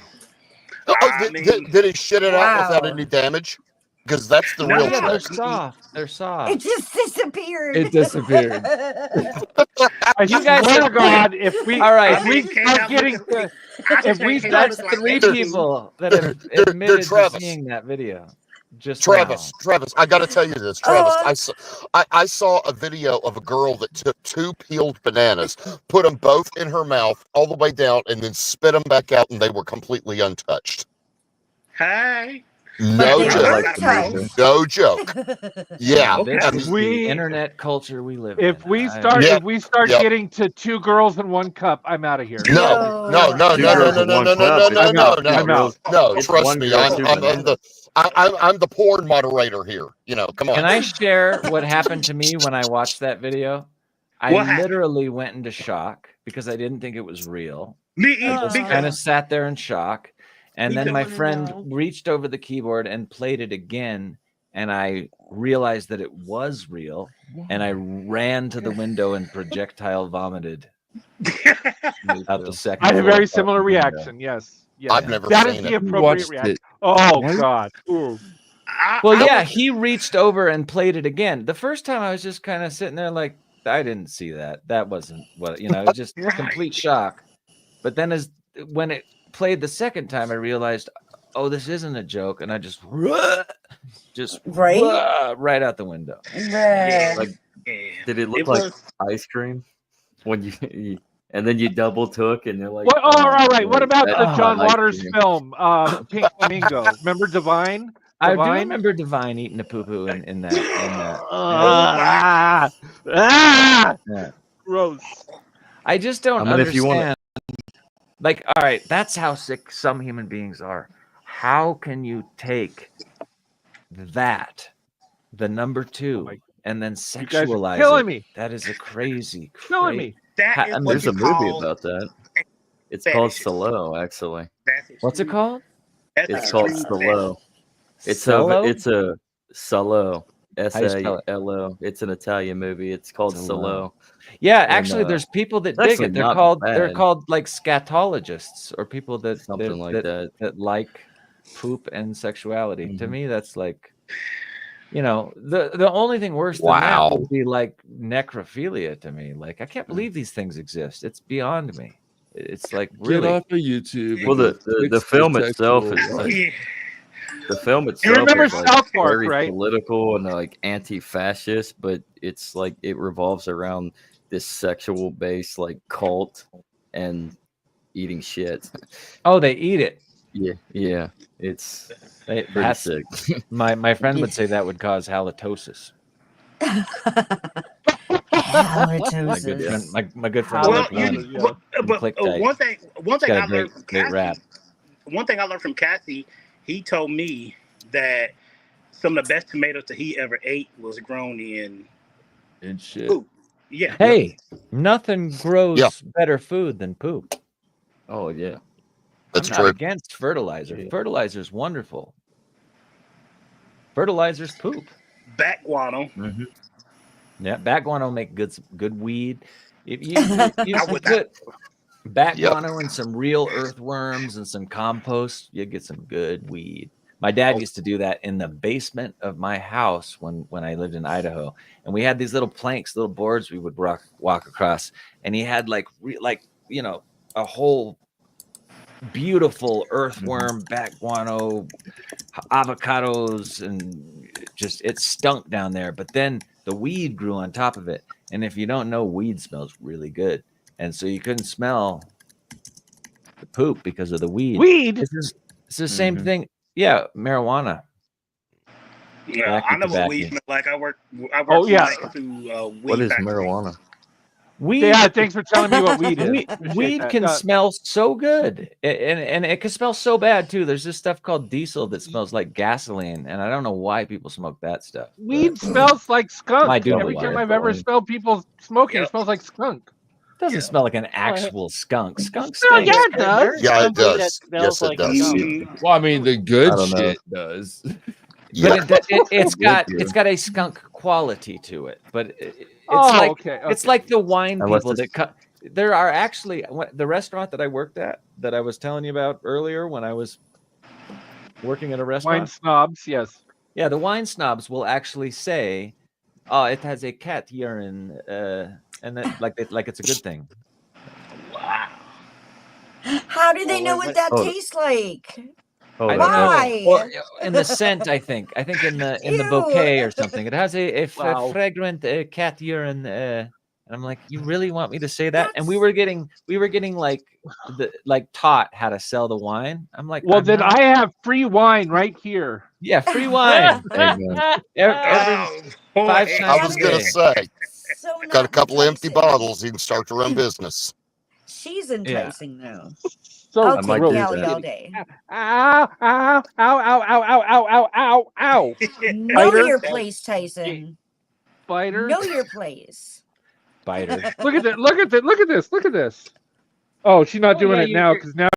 Oh, I did he shit it out without Wow. any damage? Because that's the No, real Yeah, they're trick. soft. They're It soft. just disappeared. It disappeared. I You guys swear to have- God, if we All right. if we Came start out getting looking- to, I if just we came start out That's looking three like- people that have they're admitted to Travis. seeing that video. just Travis, now. Travis, I got to tell you this, Travis. I saw a video of a girl that took 2 peeled bananas, put them both in her mouth all the way down, and then spit them back out, and they were completely untouched. Hey. No they joke. were touched. No joke. Yeah. Okay. This I is mean, the internet culture we live If in. we I- start, Yeah, if we start yeah. getting to 2 girls in 1 cup, I'm out of here. no, no, no, Two no, no, girls no, in no, one no, no, cup. no, I'm no, out. no, I'm out. no. It's Trust one me, girl, I'm 2 I'm bananas. I'm the porn moderator here. You know, come Can on. I share what happened to me when I watched that video? I What happened? literally went into shock because I didn't think it was real. Me I either. just Me kind too. of sat there in shock. And Me then too. my friend reached over the keyboard and played it again. And I realized that it was real. And I ran to the window and projectile vomited out the second I had a floor very fucking similar window. reaction. Yes. Yes. I've never That is seen the it. appropriate Watched reaction. it. Oh Right? God. Ooh. Well, I yeah, was- he reached over and played it again. The first time I was just kind of sitting there like, I didn't see that. That wasn't what, it was just Right. complete shock. But then when it played the second time, I realized, oh, this isn't a joke. And I just Right? right out the window. Right. Like, yeah. did it look It like was- ice cream when you and then you double took and you're like, What? Oh, all right. What wait, about that's the not John ice Waters cream. film, Pink Flamingo? Remember Divine? I do Divine? remember Divine eating a poo-poo in that. Yeah. Gross. I just don't I mean, if you understand. wanna- Like, all right, that's how sick some human beings are. How can you take that, the number 2, my- and then You guys are sexualize killing it? me. That is a crazy, Killing me. That Ha- is I mean, what There's you a movie call about that. It's fetish. called Salo, actually. That's What's it extreme- called? That's It's called extreme Salo. It's Cello? a Salo. How you spell it? S-A-L-O. It's an Italian movie. It's called Salo. Salo. Yeah, And, actually, there's people that it's dig actually it. They're not called bad. like scatologists or people that Something like that. like poop and sexuality. To Mhm. me, that's like, the only thing worse than Wow. that would be like necrophilia to me. Like, I can't believe these things exist. It's beyond me. It's like Get really. off of YouTube. Well, the film itself is Oh, like, yeah. the film You itself remember is like South Park, very right? political and like anti-fascist, but it's like it revolves around this sexual based like cult and eating shit. Oh, they eat it. Yeah, it's They, pretty that's sick. my friend would say that would cause halitosis. My good friend, my good friend. Well, Luke Lundy. but Click tight. one thing got I a learned from great rap. Cassie, one thing I learned from Cassie, he told me that some of the best tomatoes that he ever ate was grown in And shit. poop. Yeah. Hey, nothing grows Yeah. better food than poop. Oh yeah. That's I'm true. not against fertilizer. Fertilizer's wonderful. Fertilizer's poop. Back guano. Mm-hmm. Yeah, bat guano will make good weed. If you I would not- put bat Yep. guano and some real earthworms and some compost, you get some good weed. My dad used to do that in the basement of my house when I lived in Idaho, and we had these little planks, little boards we would walk across, and he had like a whole beautiful earthworm, bat guano, avocados, and just it stunk down there. But then the weed grew on top of it, and if you don't know, weed smells really good, and so you couldn't smell the poop because of the weed. Weed. It's the same Mhm. thing. Yeah, marijuana. Yeah, I know what Tobacco. weed smells like. I work Oh, yeah. through weed What is factory. marijuana? Weed. Yeah, thanks for telling me what weed is. Weed, Appreciate weed that. can smell so good, and it can smell so bad too. There's this stuff called diesel that smells like gasoline, and I don't know why people smoke that stuff. Weed smells like skunk. I do Every like time it, I've ever but- smelled people smoking, Yep. it smells like skunk. It doesn't smell like an actual skunk. Skunk Oh, stinks. yeah, it does. Yeah, it Something that does. smells Yes, it like does. skunk. Well, I mean, the good I don't know. shit does. Yeah. But it's got Would you? it's got a skunk quality to it. But it's Oh, like okay. it's like the wine Unless people that it's- cut. There are actually the restaurant that I worked at that I was telling you about earlier when I was working at a restaurant. Wine snobs, yes. Yeah, the wine snobs will actually say, "Oh, it has a cat urine," and then like it's a good thing. Wow. How do they know what that Oh. tastes like? Oh, I that's don't know. Why? Or in the scent, I think in the Ew. bouquet or something. It has a Wow. fragrant cat urine. And I'm like, you really want me to say that? And we That's- were getting like taught how to sell the wine. I'm like, Well, I'm then not- I have free wine right here. yeah, free wine. Amen. Every Oh, boy. 5 I times was a gonna day. say, So got a not couple empty enticing. bottles. You can start your own business. She's enticing though. So I'll I might take do Callie that. all day. Ow, ow, ow, ow, ow, ow, ow, ow, ow, ow. Know Spider? your place, Tyson. Spider. Know your place. Biter. Look at that. Look at that. Look at this. Look at this. Oh, she's not Oh, doing yeah, it now because now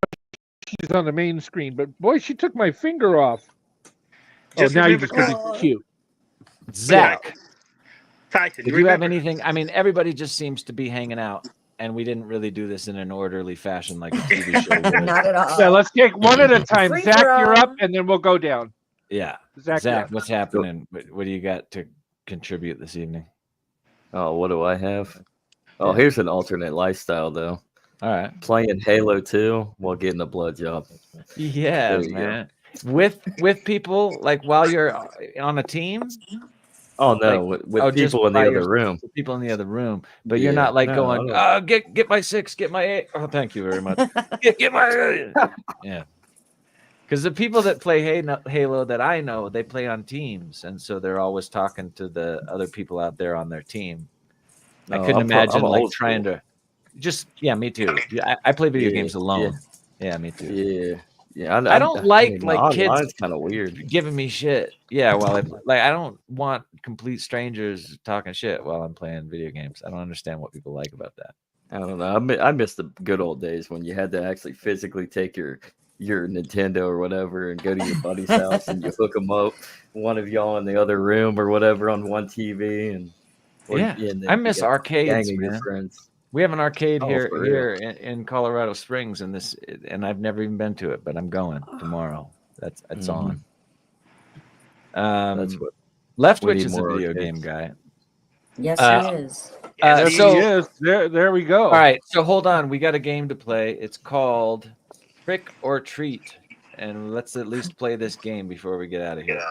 she's on the main screen. But boy, she took my finger off. Just now you remember, just could Oh. be cute. Zach, Tyson, did you have remember- anything? I mean, everybody just seems to be hanging out, and we didn't really do this in an orderly fashion like a TV show would. Not at all. Yeah, let's take one at a time. Free Zach, you're throw. up, and then we'll go down. Yeah. Zach, Zach, yeah. what's happening? What do you got to contribute this evening? Oh, what do I have? Oh, Yeah. here's an alternate lifestyle though. All right. Playing Halo 2 while getting a blood job. Yeah, There you go. man. With people like while you're on a team, Oh no, with just people in the by other yourself, room. with people in the other room, but you're Yeah, not like no, going, I don't- get my 6, get my 8. Oh, thank you very much. get my yeah. Because the people that play Halo that I know, they play on teams, and so they're always talking to the other people out there on their team. I No, couldn't I'm imagine like old trying school. to just me too. Yeah, I play video Yeah, games alone. Yeah, me too. Yeah. I don't like online's kids kind of weird. giving me shit. Yeah, well, I don't want complete strangers talking shit while I'm playing video games. I don't understand what people like about that. I don't know. I miss the good old days when you had to actually physically take your Nintendo or whatever and go to your buddy's house and you hook them up, one of y'all in the other room or whatever on one TV and Yeah, and then I you miss got arcades, gang of your man. friends. We have an arcade Oh, here for real. in Colorado Springs, and I've never even been to it, but I'm going tomorrow. It's Mhm. on. That's what Leftwich we need is a more video arcades. game guy. Yes, Uh, he is. There so he is. There we go. all right, so hold on, we got a game to play. It's called Trick or Treat, and let's at least play this game before we get out of here.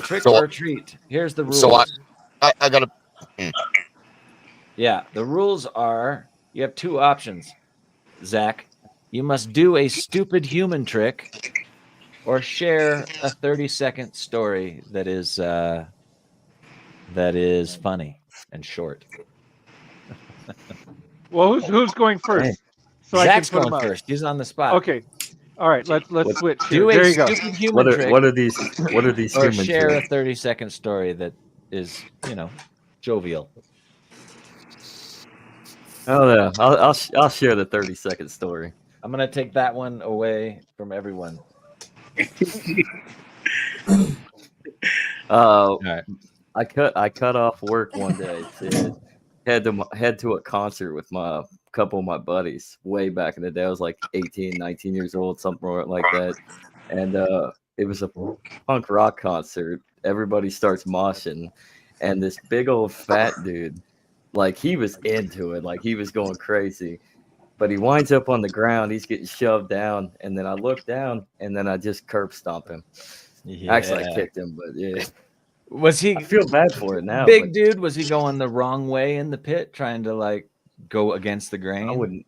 Trick So- or Treat. Here's the rules. So I gotta. Yeah, the rules are you have 2 options, Zach. You must do a stupid human trick or share a 30-second story that is funny and short. Well, who's going first? So Zach's I can put going him up. first. He's on the spot. Okay. All right. Let's What- switch. Here. Do There a you go. stupid human What trick are these or human share tricks? a 30-second story that is, jovial. Oh no, I'll share the 30-second story. I'm going to take that one away from everyone. All right. I cut off work one day to head to a concert with a couple of my buddies way back in the day. I was like 18, 19 years old, something like that. And it was a punk rock concert. Everybody starts moshing, and this big old fat dude, like he was into it, like he was going crazy. But he winds up on the ground. He's getting shoved down, and then I look down, and then I just curb stomp him. Actually, I Yeah. kicked him, but yeah, Was he I feel bad for it now. big but dude? Was he going the wrong way in the pit, trying to like go against the grain?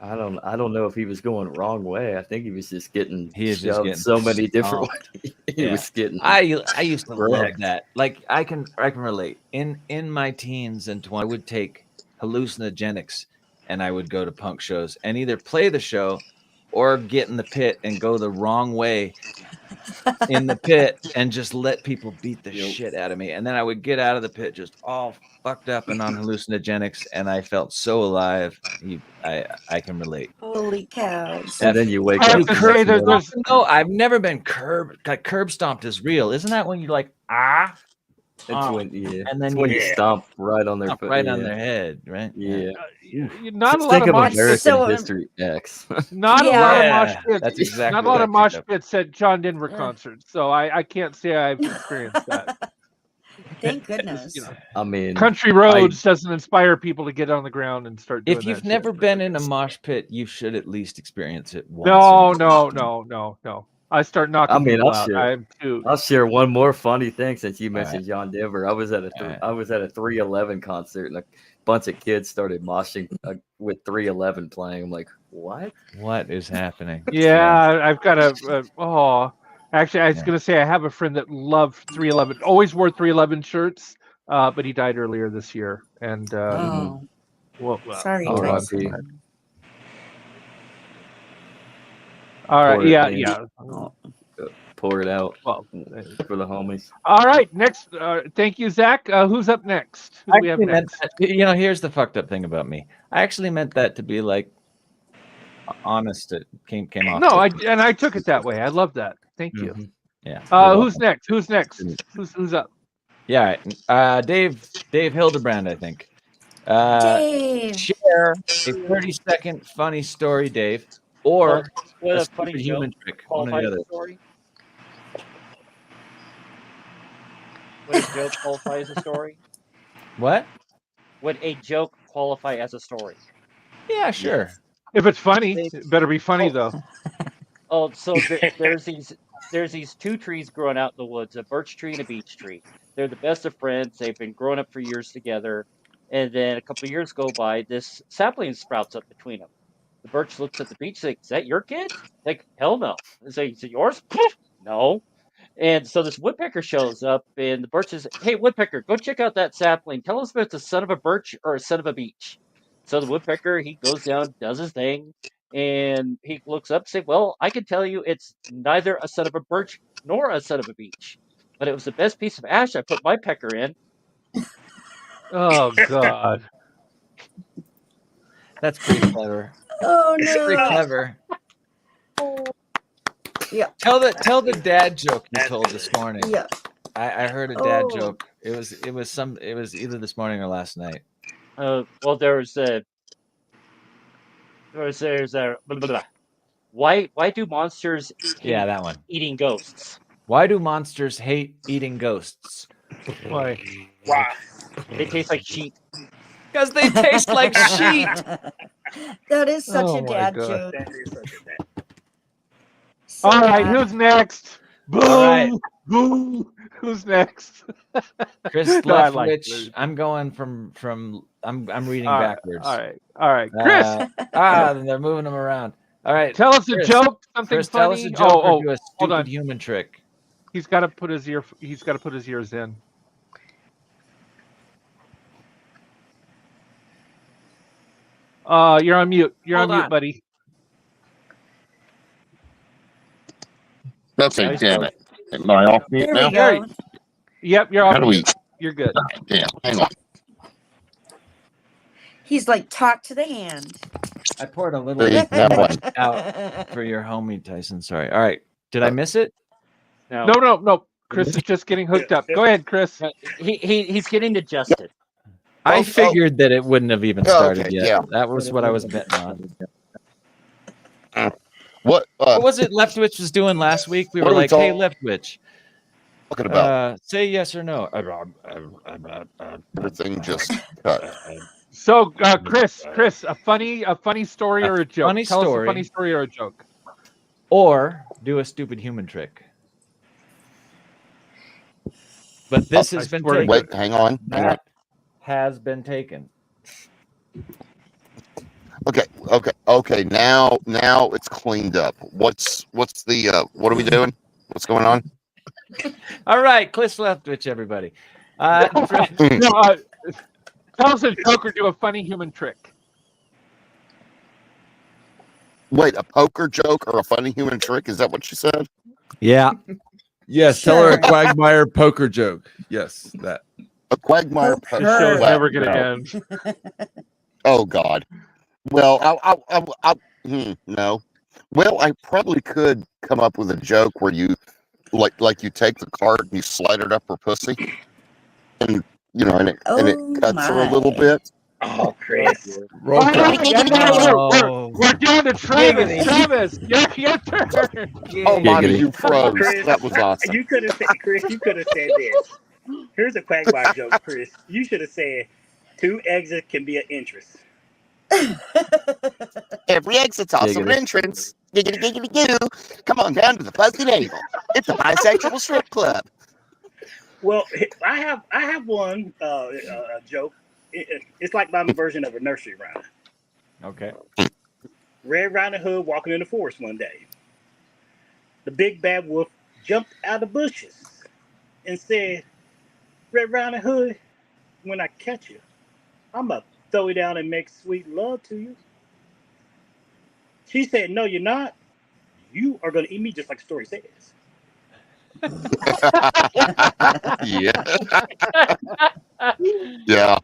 I don't know if he was going the wrong way. I think he was just getting He is just shoved getting so many different stomped. ways. He Yeah. was getting. I used to love Correct. that. Like I can relate. In my teens and 20s, I would take hallucinogenics and I would go to punk shows and either play the show or get in the pit and go the wrong way in the pit and just let people beat the shit out of me. And then I would get out of the pit just all fucked up and on hallucinogenics, and I felt so alive. I can relate. Holy cows. And then you wake I up. have to the say next that morning. there's No, I've never been curb stomped is real. Isn't that when you like It's Oh. when And then it's when you you stomp right on their stomp foot. right yeah. on their head, right? Yeah. not a Just lot think of of mosh American So- History X. not Yeah. a lot of Yeah, mosh pits. that's exactly not a what lot I of mosh picked up. pits at John Denver Yeah. concerts. So I can't say I've experienced that. Thank goodness. You know, I mean, Country Roads doesn't inspire people to get on the ground and start doing If you've that never shit. been in a mosh pit, you should at least experience it once. No. I start knocking I mean, people I'll out. share. I'm too. I'll share one more funny thing since you All right. mentioned John Denver. I was at a All right. I was at a 311 concert and a bunch of kids started moshing with 311 playing. I'm like, what? What is happening? Yeah, I've got actually, I was Yeah. going to say I have a friend that loved 311, always wore 311 shirts, but he died earlier this year. And, Oh, well, sorry, Oh, Tyson. RIP. all right. Pour it Yeah, in. yeah. Pour it out Well, for the homies. all right. Next. Thank you, Zach. Who's up next? Who I do we have actually meant next? that, here's the fucked up thing about me. I actually meant that to be like honest. It came off. No, I took it that way. I love that. Thank you. Mhm. Yeah. Who's next? Who's next? Who's up? Yeah. Right. Dave Hildebrand, I think. Dave. Share a 30-second funny story, Dave, or With a a funny stupid joke human trick. One or qualify the as other. a story. Would a joke qualify as a story? What? Would a joke qualify as a story? Yeah, sure. If it's funny, it better be funny though. Oh, so there's these two trees growing out in the woods, a birch tree and a beech tree. They're the best of friends. They've been growing up for years together. And then a couple of years go by, this sapling sprouts up between them. The birch looks at the beech, like, "Is that your kid?" Like, "Hell no." Is it yours? No. And so this woodpecker shows up, and the birch says, "Hey, woodpecker, go check out that sapling. Tell us if it's a son of a birch or a son of a beech." So the woodpecker, he goes down, does his thing, and he looks up and says, "Well, I can tell you it's neither a son of a birch nor a son of a beech. But it was the best piece of ash I put my pecker in." Oh God. That's pretty clever. Oh Pretty no. clever. Yeah. Tell the dad joke you told this morning. Yeah. I heard a dad Oh. joke. It was either this morning or last night. Well, there's a blah, blah, blah. Why do monsters Yeah, hate that one. eating ghosts? Why do monsters hate eating ghosts? Why? Wow. They taste like sheep. Because they taste like sheep. That is such Oh a my dad God. joke. That is such a bad. So All right. bad. Who's next? Boo! right. Boo! Who's next? Chris No, I like Leftwich. this. I'm going from I'm reading All right, backwards. All right. Chris, Then they're moving them around. All right. tell us a Chris, joke. Something Chris, funny. tell us a joke or do a hold stupid on. human trick. He's got to put his ears in. You're on mute. You're Hold on mute, on. buddy. Okay, Nice damn joke. it. Am I off mute There now? we go. Yep, you're How off do we? mute. You're good. Damn, hang on. He's like, talk to the hand. I poured a little See, bit now too what? much out for your homie, Tyson. Sorry. All right. Did I miss it? No, No. Chris is just getting hooked up. Go ahead, Chris. he's getting adjusted. I Oh, figured that it wouldn't have even started okay, yet. yeah. That was what I was betting on. What? What was it Leftwich was doing last week? We What were are we like, hey, talking Leftwich, about? say yes or no. Everything just cut. So, Chris, a funny story or a joke? funny Tell us a story. funny story or a joke. Or do a stupid human trick. But this I has been swear to taken. Wait, hang on. That has been taken. Okay. Now it's cleaned up. What's the what are we doing? What's going on? All right, Chris Leftwich, everybody. No, tell us a joke or do a funny human trick. Wait, a poker joke or a funny human trick? Is that what you said? Yeah. Yes, tell her a Sure. Quagmire poker joke. Yes, that. A quagmire Poker. This show's Well, never gonna no. end. Oh God. Well, no. Well, I probably could come up with a joke where you, like you take the card and you slide it up her pussy, and and it Oh, cuts her a my. little bit. Oh, Chris. Roll Oh, call. we're down to Travis. Giggity. Travis, your turn. Oh, Monty, Giggity. you froze. Chris, That was awesome. You could have said, Chris. You could have said this. Here's a quagmire joke, Chris. You should have said, 2 exits can be an entrance. Every exit's also an Giggity. entrance. giggity, giggity, goo. Come on down to the Fuzzy Navel. It's a bisexual strip club. Well, I have one joke. It's like my version of a nursery rhyme. Okay. Red Riding Hood walking in the forest one day. The big bad wolf jumped out of the bushes and said, Red Riding Hood, when I catch you, I'm going to throw you down and make sweet love to you. She said, no, you're not. You are going to eat me just like the story says. Yeah. Yeah.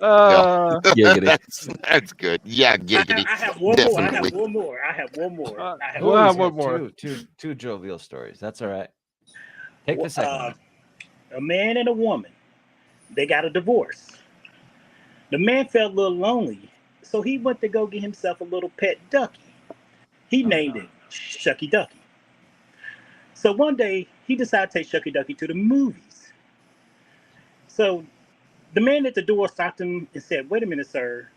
Giggity. That's good. Yeah, giggity. I have one Definitely. more. I have one more. We'll have one more. Two jovial stories. That's all right. Take the second one. A man and a woman, they got a divorce. The man felt a little lonely, so he went to go get himself a little pet ducky. He named it Shucky Ducky. So one day, he decided to take Shucky Ducky to the movies. So the man at the door stopped him and said, wait a minute, sir.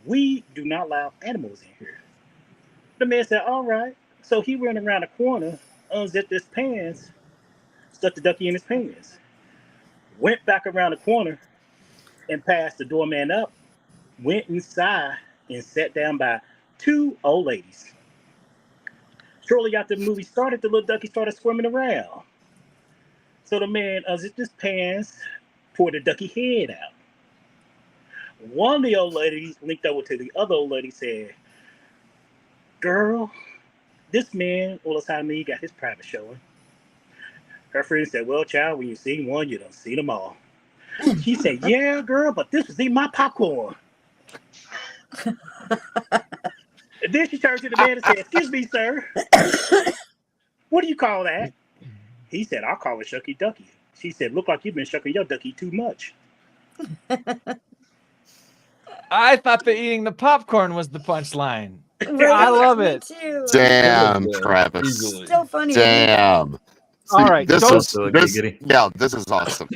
We do not allow animals in here. The man said, all right. So he went around the corner, unzipped his pants, stuck the ducky in his pants, went back around the corner and passed the doorman up, went inside and sat down by two old ladies. Shortly after the movie started, the little ducky started swimming around. So the man unzipped his pants, poured the ducky head out. One of the old ladies linked over to the other old lady, said, girl, this man all the time he got his private showing. Her friend said, well, child, when you see one, you done see them all. She said, yeah, girl, but this was in my popcorn. And then she turned to the man and said, excuse me, sir. What do you call that? He said, I'll call it Shucky Ducky. She said, look like you've been shucking your ducky too much. I thought that eating the popcorn was the punchline. Right, I love me it. too. Damn, Travis. So funny. Damn. All right, This don't- is this is awesome.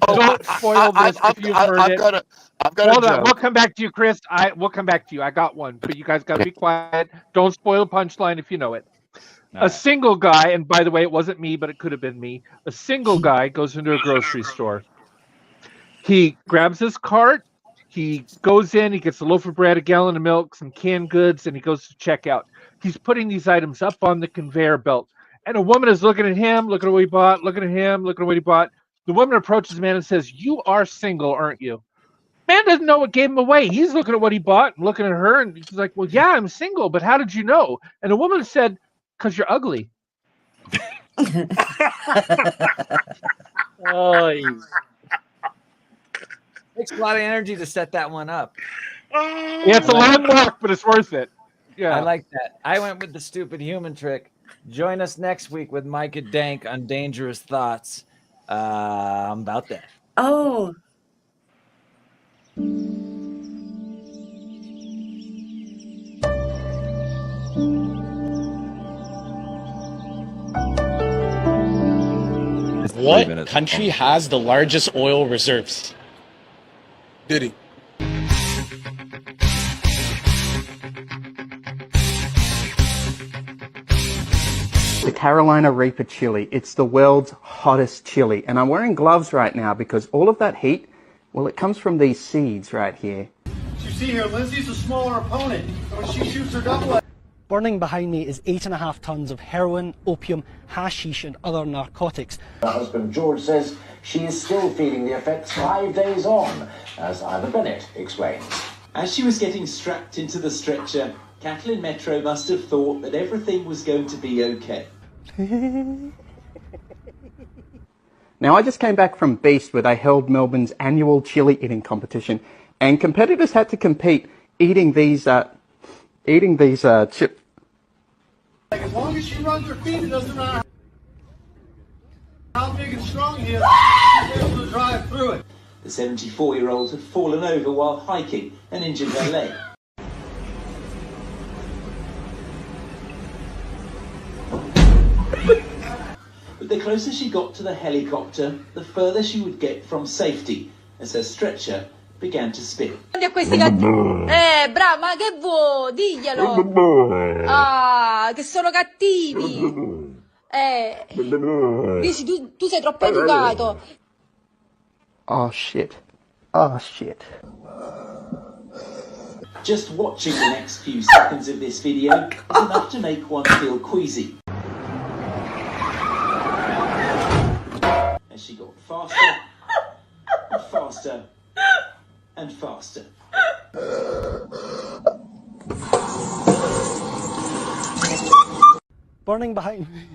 Don't spoil this if you've heard I've it. got a Hold on, joke. we'll come back to you, Chris. We'll come back to you. I got one, but you guys got to be quiet. Don't spoil the punchline if you know it. A single guy, and by the way, it wasn't me, but it could have been me. A single guy goes into a grocery store. He grabs his cart. He goes in. He gets a loaf of bread, a gallon of milk, some canned goods, and he goes to check out. He's putting these items up on the conveyor belt. And a woman is looking at him, looking at what he bought, looking at him, looking at what he bought. The woman approaches the man and says, you are single, aren't you? Man doesn't know what gave him away. He's looking at what he bought and looking at her. And he's like, well, yeah, I'm single, but how did you know? And the woman said, because you're ugly. Oh, Takes a lot of energy to set that one up. Yeah, it's a long walk, but it's worth it. Yeah. I like that. I went with the stupid human trick. Join us next week with Micah Dank on Dangerous Thoughts. I'm about that. Oh. What country has the largest oil reserves? Diddy. The Carolina Reaper chili. It's the world's hottest chili. And I'm wearing gloves right now because all of that heat, well, it comes from these seeds right here. You see here, Lindsay's a smaller opponent. When she shoots her double. Burning behind me is 8.5 tons of heroin, opium, hashish and other narcotics. Her husband George says she is still feeling the effects 5 days on, as Ivor Bennett explains. As she was getting strapped into the stretcher, Kathleen Metro must have thought that everything was going to be okay. Now, I just came back from Beast where they held Melbourne's annual chili eating competition, and competitors had to compete eating these chips. As long as she runs her feet, it doesn't matter how big and strong he is, she's able to drive through it. The 74-year-old had fallen over while hiking and injured her leg. But the closer she got to the helicopter, the further she would get from safety, as her stretcher began to spin. A questi cattivi. Bravo, ma che vuoi? Diglielo. Ah, che sono cattivi. Dici, tu sei troppo educato. Oh shit. Oh shit. Just watching the next few seconds of this video is enough to make one feel queasy. As she got faster and faster and faster. Burning behind me.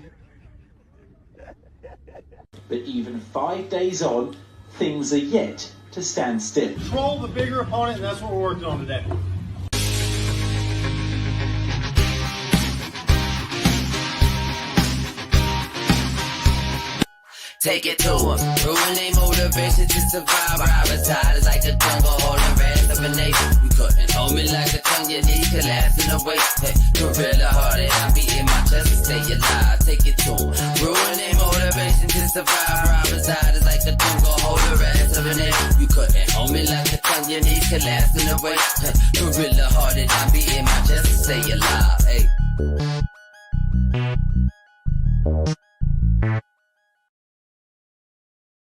But even 5 days on, things are yet to stand still. Control the bigger opponent, and that's what we're working on today. Take it to them. Ruin their motivation to survive. Privatize is like a jungle, hold the rest of a nation. You couldn't hold me like a tongue, your knees collapse in the weight. Hey, gorilla hearted, I be in my chest to stay alive. Take it to them. Ruin their motivation to survive. Privatize is like a jungle, hold the rest of a nation. You couldn't hold me like a tongue, your knees collapse in the weight. Hey, gorilla hearted, I be in my chest to stay alive. Hey.